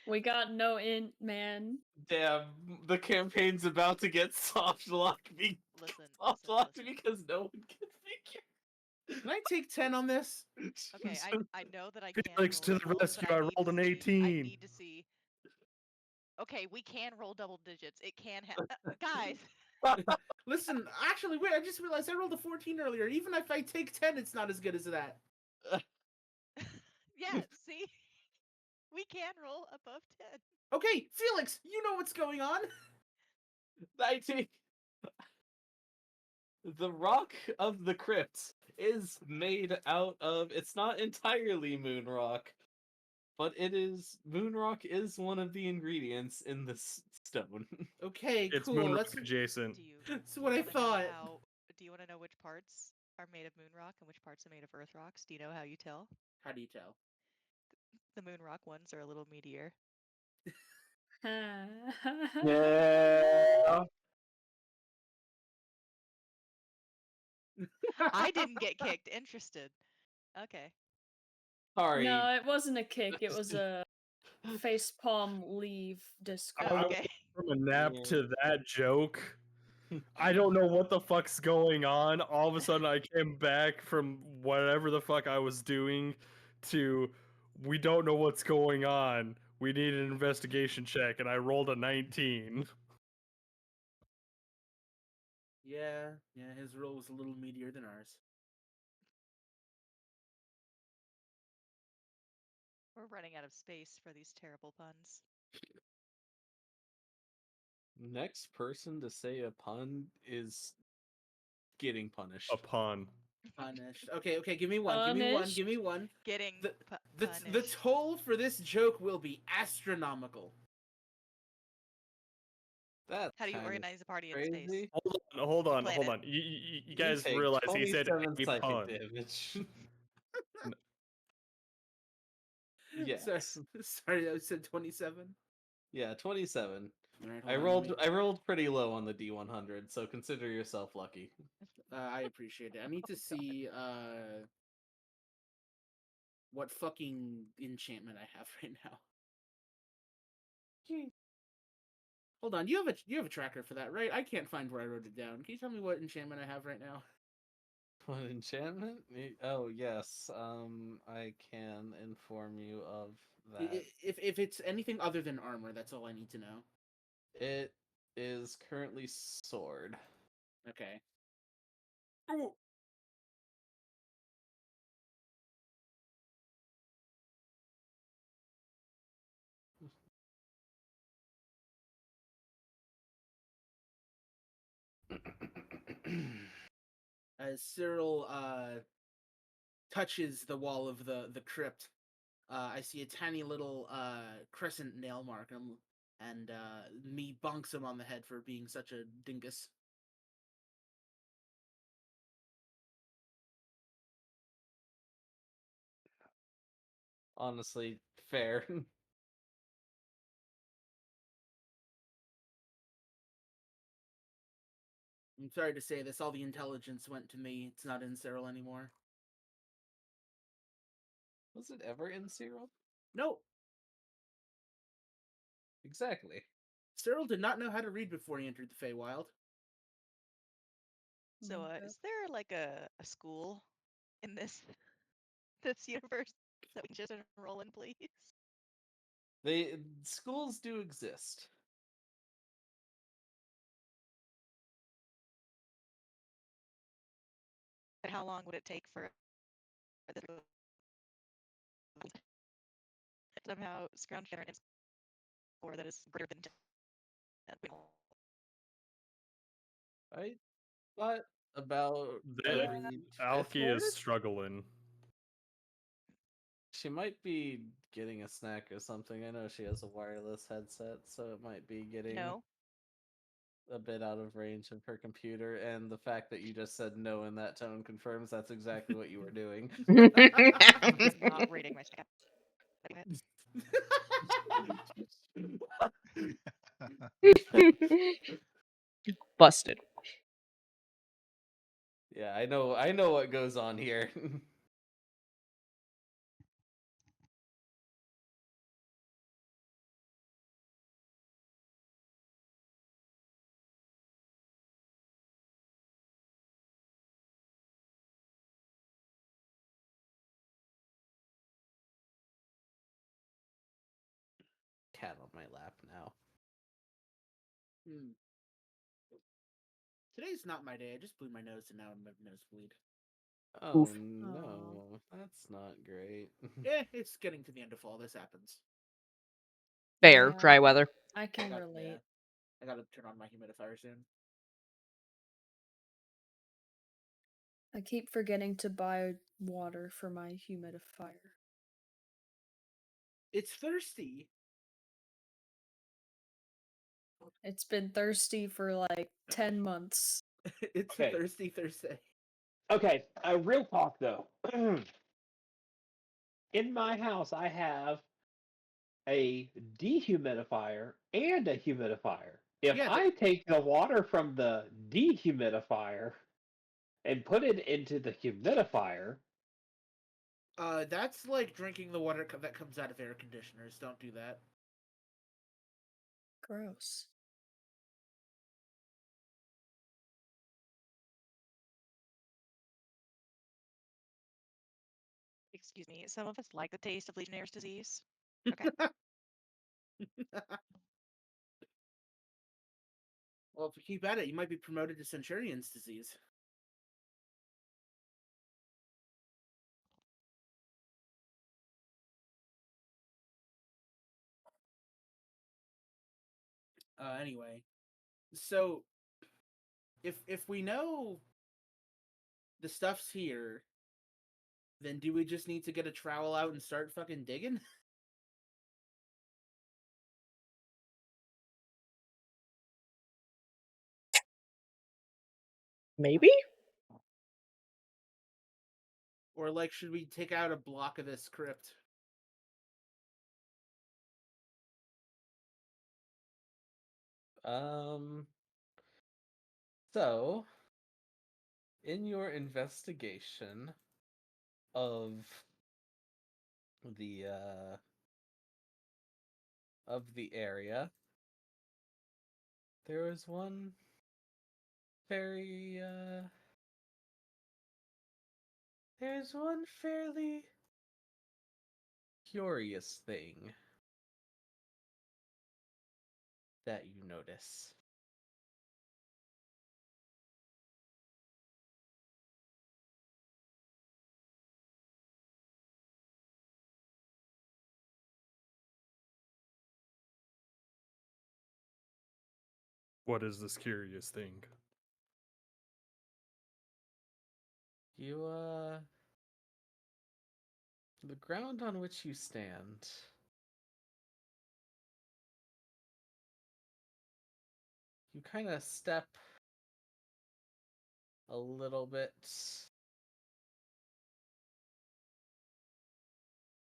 We got no int, man. damn, the campaign's about to get soft locked Listen, locked listen. because no one can figure. Can I take 10 on this? Okay, I know that I can Felix to roll the doubles, rescue. but I I need rolled to an see. 18. I need to see. Okay, we can roll double digits. It can guys. Listen, actually, wait, I just realized I rolled a 14 earlier. Even if I take 10, it's not as good as that. Yeah, see, we can roll above 10. Okay, Felix, you know what's going on. 19. The rock of the crypt is made out of. It's not entirely moon rock, but it is. Moon rock is one of the ingredients in this stone. Okay, It's cool. moon rock That's, adjacent. Do you? that's Do what you I want to know thought. how? Do you want to know which parts are made of moon rock and which parts are made of earth rocks? Do you know how you tell? How do you tell? The moon rock ones are a little meatier. Yeah. I didn't get kicked. Interested. Okay. Sorry. No, it wasn't a kick. It was a facepalm leave discord. I went Okay. from a nap Yeah. to that joke. I don't know what the fuck's going on. All of a sudden, I came back from whatever the fuck I was doing to we don't know what's going on. We need an investigation check, and I rolled a 19. Yeah, his roll was a little meatier than ours. We're running out of space for these terrible puns. Next person to say a pun is getting punished. A pun. Punished. Okay, give me one. Give me one. Punished? Give me one. Getting The punished. toll for this joke will be astronomical. That's How do you kind of organize a party in space? crazy. Hold You on, plan hold it. on. You You guys take realize he said 27 a psychic pun. damage. Sorry, Yes. sorry, I said 27. Yeah, 27. Alright, I hold on, let me- rolled pretty low on the D100, so consider yourself lucky. I appreciate it. I need to see what fucking enchantment I have right now. Hold on, you have a tracker for that, right? I can't find where I wrote it down. Can you tell me what enchantment I have right now? What enchantment? Oh yes, I can inform you of that. If it's anything other than armor, that's all I need to know. It is currently sword. Okay. As Cyril touches the wall of the crypt, I see a tiny little crescent nail mark, and me bonks him on the head for being such a dingus. Honestly, fair. I'm sorry to say this, all the intelligence went to me. It's not in Cyril anymore. Was it ever in Cyril? No, Exactly. Cyril did not know how to read before he entered the Feywild. So, is there like a school in this this universe that we can just enroll in, please? Schools do exist. And how long would it take for this to somehow scrounge together an score that is greater than 10? I thought about The- every fifth Alki word. is struggling. She might be getting a snack or something. I know she has a wireless headset, so it might be getting No. a bit out of range of her computer. And the fact that you just said no in that tone confirms that's exactly what you were doing. I'm just not reading my snack. Busted. Yeah, I know what goes on here. Cat on my lap now. Today's not my day. I just blew my nose and now I'm a nosebleed. Oh Oof. no, that's not great. Yeah, it's getting to the end of fall. This happens. Fair, Yeah. dry weather. I can Yeah, relate. I gotta turn on my humidifier soon. I keep forgetting to buy water for my humidifier. It's thirsty. It's been thirsty for like 10 months. It's Okay. a thirsty Thursday. Okay, real talk though. In my house, I have a dehumidifier and a humidifier. If Yeah, I take the water from the dehumidifier and put it into the humidifier, that's like drinking the water that comes out of air conditioners. Don't do that. Gross. Excuse me. Some of us like the taste of Legionnaire's disease. Okay. Well, if you keep at it, you might be promoted to Centurion's disease. Anyway, so if we know the stuff's here, then do we just need to get a trowel out and start fucking digging? Maybe? Or like, should we take out a block of this crypt? So in your investigation of the area, there was one very there's one fairly curious thing that you notice. What is this curious thing? You the ground on which you stand, you kind of step a little bit,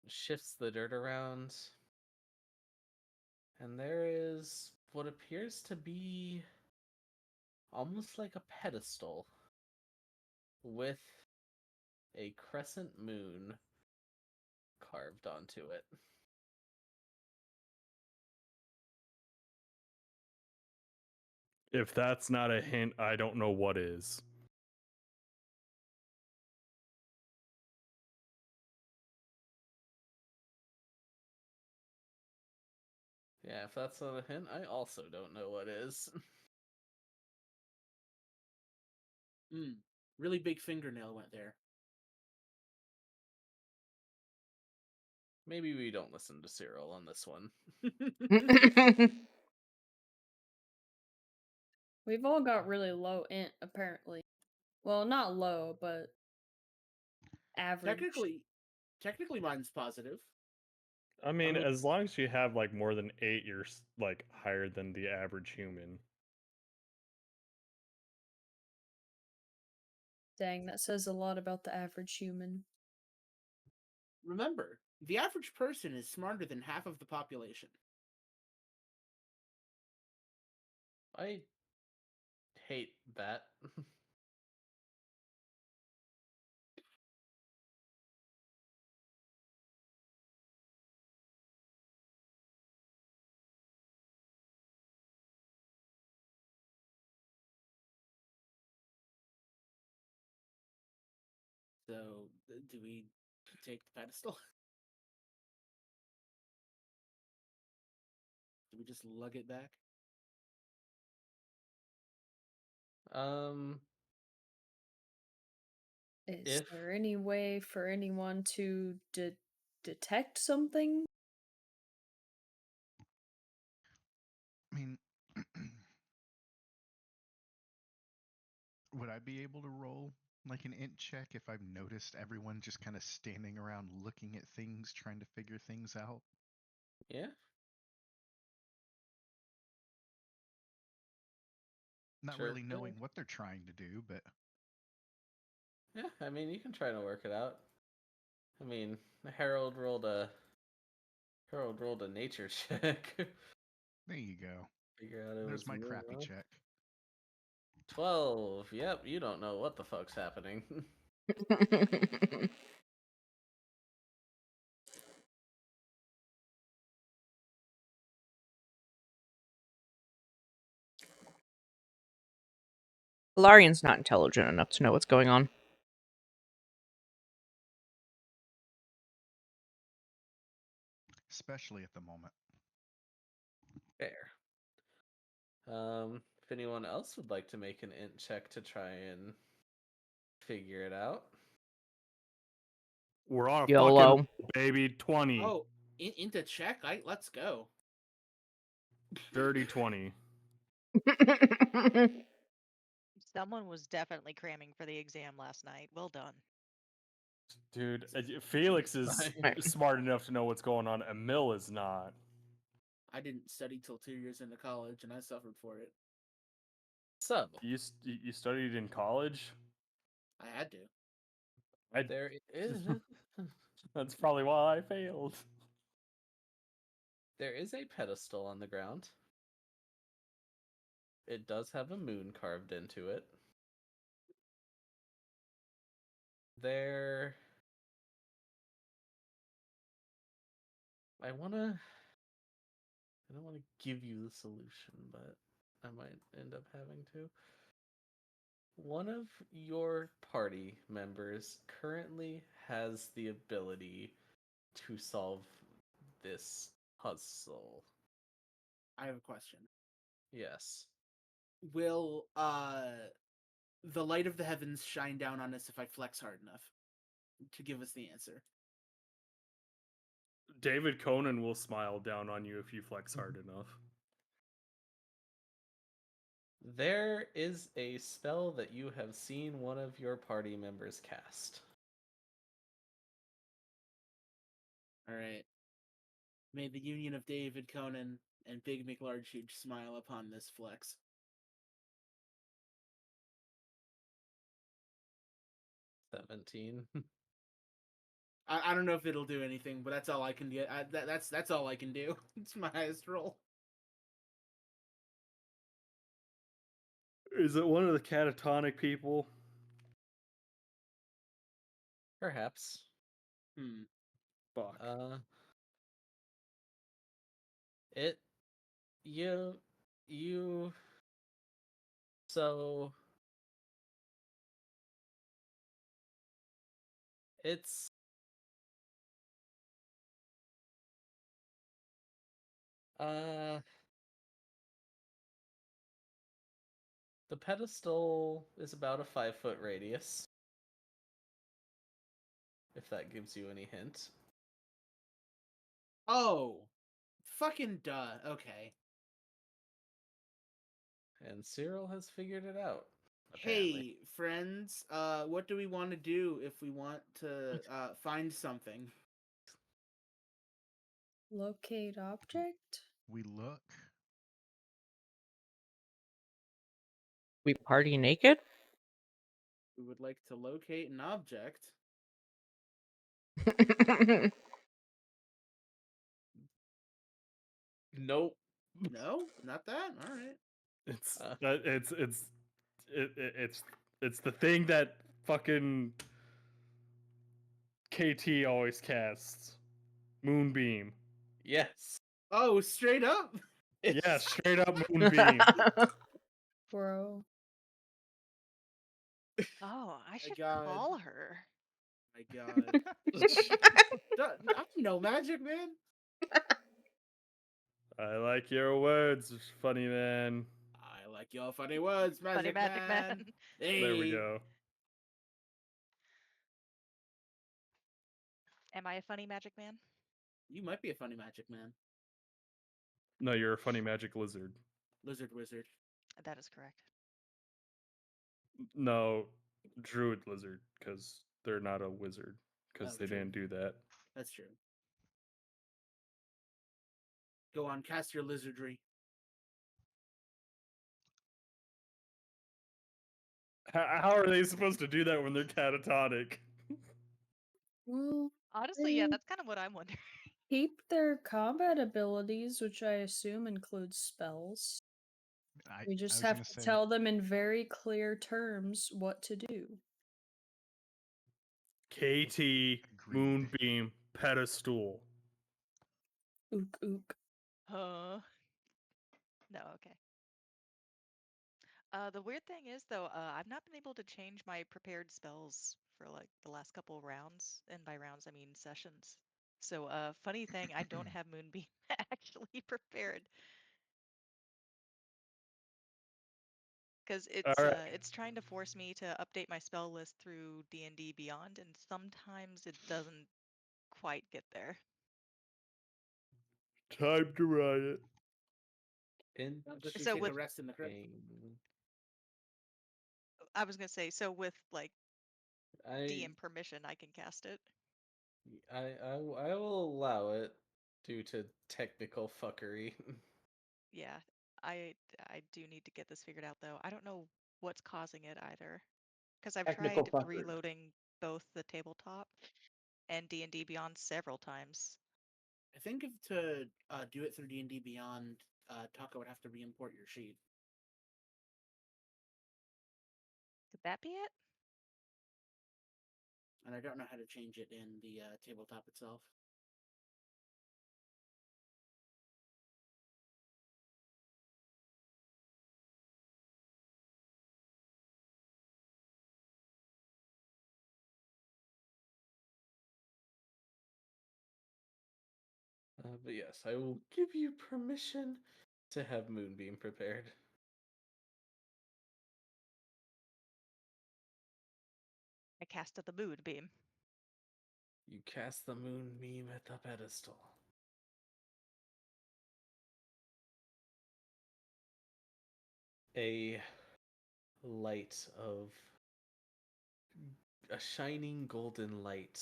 shifts the dirt around, and there is what appears to be almost like a pedestal with a crescent moon carved onto it. If that's not a hint, I don't know what is. Yeah, if that's not a hint, I also don't know what is. Really big fingernail went there. Maybe we don't listen to Cyril on this one. We've all got really low int, apparently. Well, not low, but average. Technically, mine's positive. I mean, mean- as long as you have like more than 8, you're like higher than the average human. Dang, that says a lot about the average human. Remember, the average person is smarter than half of the population. I hate that. So, do we take the pedestal? Do we just lug it back? Is If there any way for anyone to detect something? I mean, would I be able to roll like an int check if I've noticed everyone just kind of standing around looking at things, trying to figure things out? yeah, Not sure. really knowing what they're trying to do, but Yeah, I mean, you can try to work it out. I mean, Harold rolled a nature check. there you go. Figure out it There's was my crappy moon. check. 12. Yep, you don't know what the fuck's happening. Valarian's not intelligent enough to know what's going on. Especially at the moment. Fair. If anyone else would like to make an int check to try and figure it out. We're on a YOLO. fucking baby 20. Oh, into check? Let's go. Dirty 20. Someone was definitely cramming for the exam last night. Well done. Dude, Felix is Right. smart enough to know what's going on. Emil is not. I didn't study till 2 years into college, and I suffered for it. So, You studied in college? I had to. there is That's probably why I failed. there is a pedestal on the ground. It does have a moon carved into it. There I don't want to give you the solution, but I might end up having to. One of your party members currently has the ability to solve this puzzle. I have a question. Yes. Will the light of the heavens shine down on us if I flex hard enough to give us the answer? David Conan will smile down on you if you flex hard enough. There is a spell that you have seen one of your party members cast. All right. May the union of David Conan and Big McLarge smile upon this flex. $17. I don't know if it'll do anything, but that's all I can get. That's all I can do. It's my highest roll. Is it one of the catatonic people? Perhaps. Fuck. It you so it's Uh, the pedestal is about a 5-foot radius. If that gives you any hint. Oh, fucking duh. Okay. And Cyril has figured it out. Apparently. Hey, friends. What do we want to do if we want to find something? Locate object? We look. We party naked? We would like to locate an object. Nope. No, not that. All right. It's Uh. it's the thing that fucking KT always casts. Moonbeam. Yes. Oh, straight up. Yeah, straight up Moonbeam. Bro. Oh, I My should God. call her. My God. I don't know magic, man. I like your words, funny man. I like your funny words, Funny magic, magic man. There we Hey. go. Am I a funny magic man? You might be a funny magic man. No, you're a funny magic lizard. Lizard wizard. That is correct. No, druid lizard, because they're not a wizard, because Oh, they true. didn't do that. That's true. Go on, cast your lizardry. How are they supposed to do that when they're catatonic? Well, Honestly, yeah, they that's kind of what I'm wondering. keep their combat abilities, which I assume includes spells. We I just was have gonna to say tell them in very clear terms what to do. KT, agreed. Moonbeam, pedestal. Ook ook. No, okay. The weird thing is, though, I've not been able to change my prepared spells for like the last couple rounds, and by rounds I mean sessions. So, funny thing, I don't have Moonbeam actually prepared because All right. it's trying to force me to update my spell list through D&D Beyond, and sometimes it doesn't quite get there. Time to riot. In Does she So take with a rest in the crypt? I was gonna say, so with like I DM permission, I can cast it. I will allow it due to technical fuckery. Yeah, I do need to get this figured out though. I don't know what's causing it either, because I've Technical tried fucker. reloading both the tabletop and D&D Beyond several times. I think if to do it through D&D Beyond, Taka would have to re-import your sheet. Could that be it? And I don't know how to change it in the tabletop itself. But yes, I will give you permission to have Moonbeam prepared. I casted the Moonbeam. You cast the Moonbeam at the pedestal. A light of a shining golden light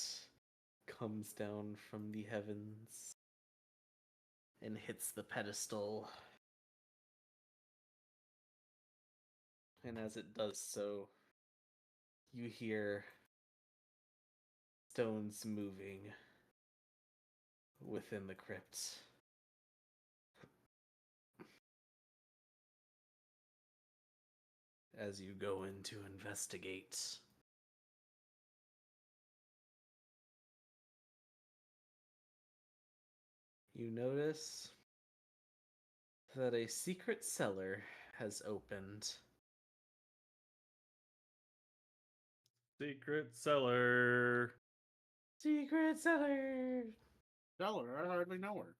comes down from the heavens and hits the pedestal. And as it does so, you hear stones moving within the crypt. As you go in to investigate. You notice that a secret cellar has opened. Secret cellar. Secret cellar! Stellar, I hardly know her.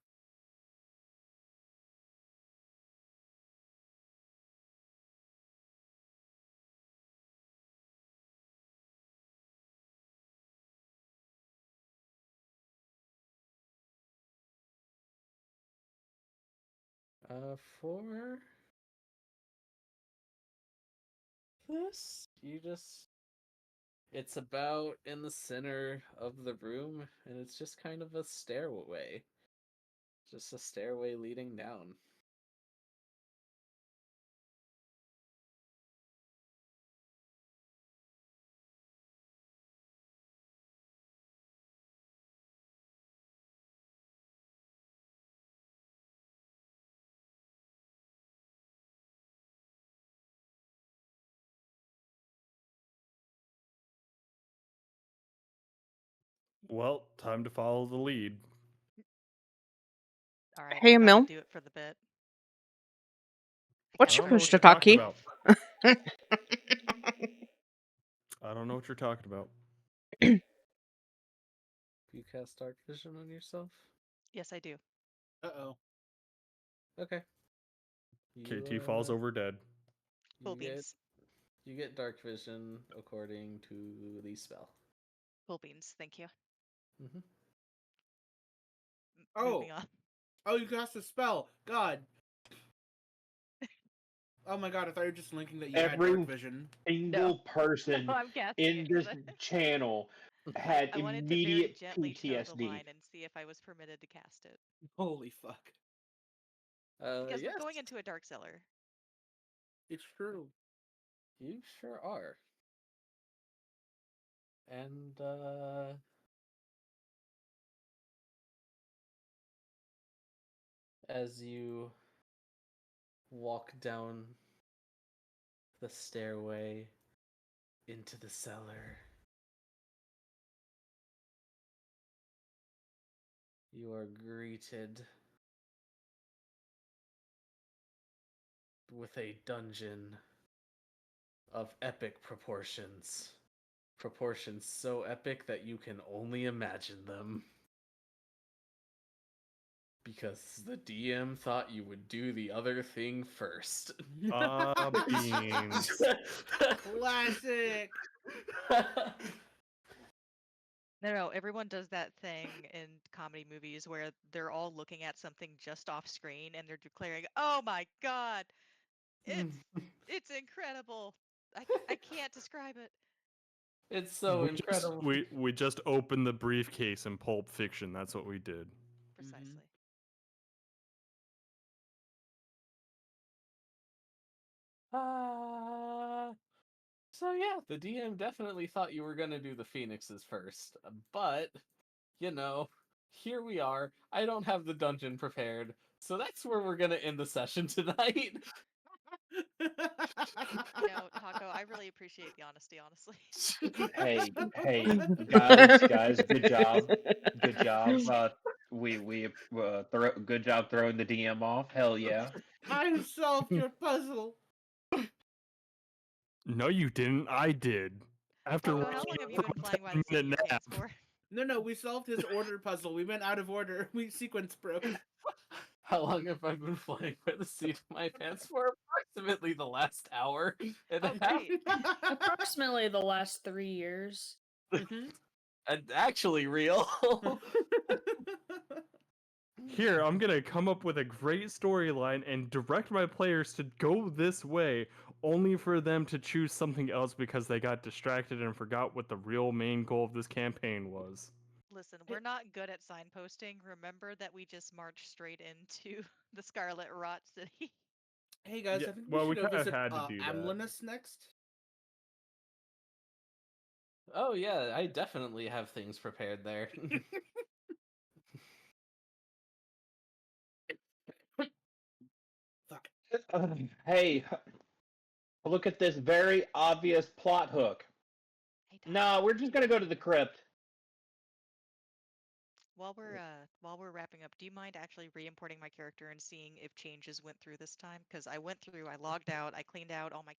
For this, it's about in the center of the room, and it's just kind of a stairway. Just a stairway leading down. Well, time to follow the lead. All right, Hey, I gotta Emil. do it for the bit. What's I your don't know push what to you're talk talking key? about. I don't know what you're talking about. You cast Dark Vision on yourself? Yes, I do. Uh-oh. Okay. KT falls over dead. Cool You get beans. you get Dark Vision according to the spell. Cool beans. Thank you. Mm-hmm. Moving on. Oh, you cast a spell. God. Oh my god, I thought you were just linking that you had Every dark vision. single person No, I'm casting in it this because channel had I wanted to very immediate gently toe the PTSD. line and see if I was permitted to cast it. Holy fuck. Because Yes, we're going into a dark cellar. It's true. you sure are. And as you walk down the stairway into the cellar, you are greeted with a dungeon of epic proportions. Proportions so epic that you can only imagine them. Because the DM thought you would do the other thing first. Beans. Classic. No, everyone does that thing in comedy movies where they're all looking at something just off screen and they're declaring, "Oh my god, it's incredible! I can't describe it." It's so incredible. We just opened the briefcase in Pulp Fiction. That's what we did. Precisely. So yeah, the DM definitely thought you were gonna do the phoenixes first, but you know, here we are. I don't have the dungeon prepared, so that's where we're gonna end the session tonight. Taco, I really appreciate the honesty, honestly. Hey, guys, good job. Good job. Good job throwing the DM off. Hell yeah. I solved your puzzle. No, you didn't. I did. After Taco, Oh. how long have you been a flying by the seat of your 10-minute nap. pants for? No, we solved his order puzzle. We went out of order. We sequence broke. How long have I been flying by the seat of my pants for? Approximately the last hour and a Oh, half. great. Approximately the last 3 years. And actually real. Here, I'm gonna come up with a great storyline and direct my players to go this way, only for them to choose something else because they got distracted and forgot what the real main goal of this campaign was. Listen, we're not good at signposting. Remember that we just marched straight into the Scarlet Rot City. Hey guys, Yeah, I think well, we we should kind of visit had to do that. Amlinus next. Oh yeah, I definitely have things prepared there. Fuck. Hey, look at this very obvious plot hook. Hey, Taco. No, we're just gonna go to the crypt. While we're wrapping up, do you mind actually re-importing my character and seeing if changes went through this time? Because I went through, I logged out, I cleaned out all my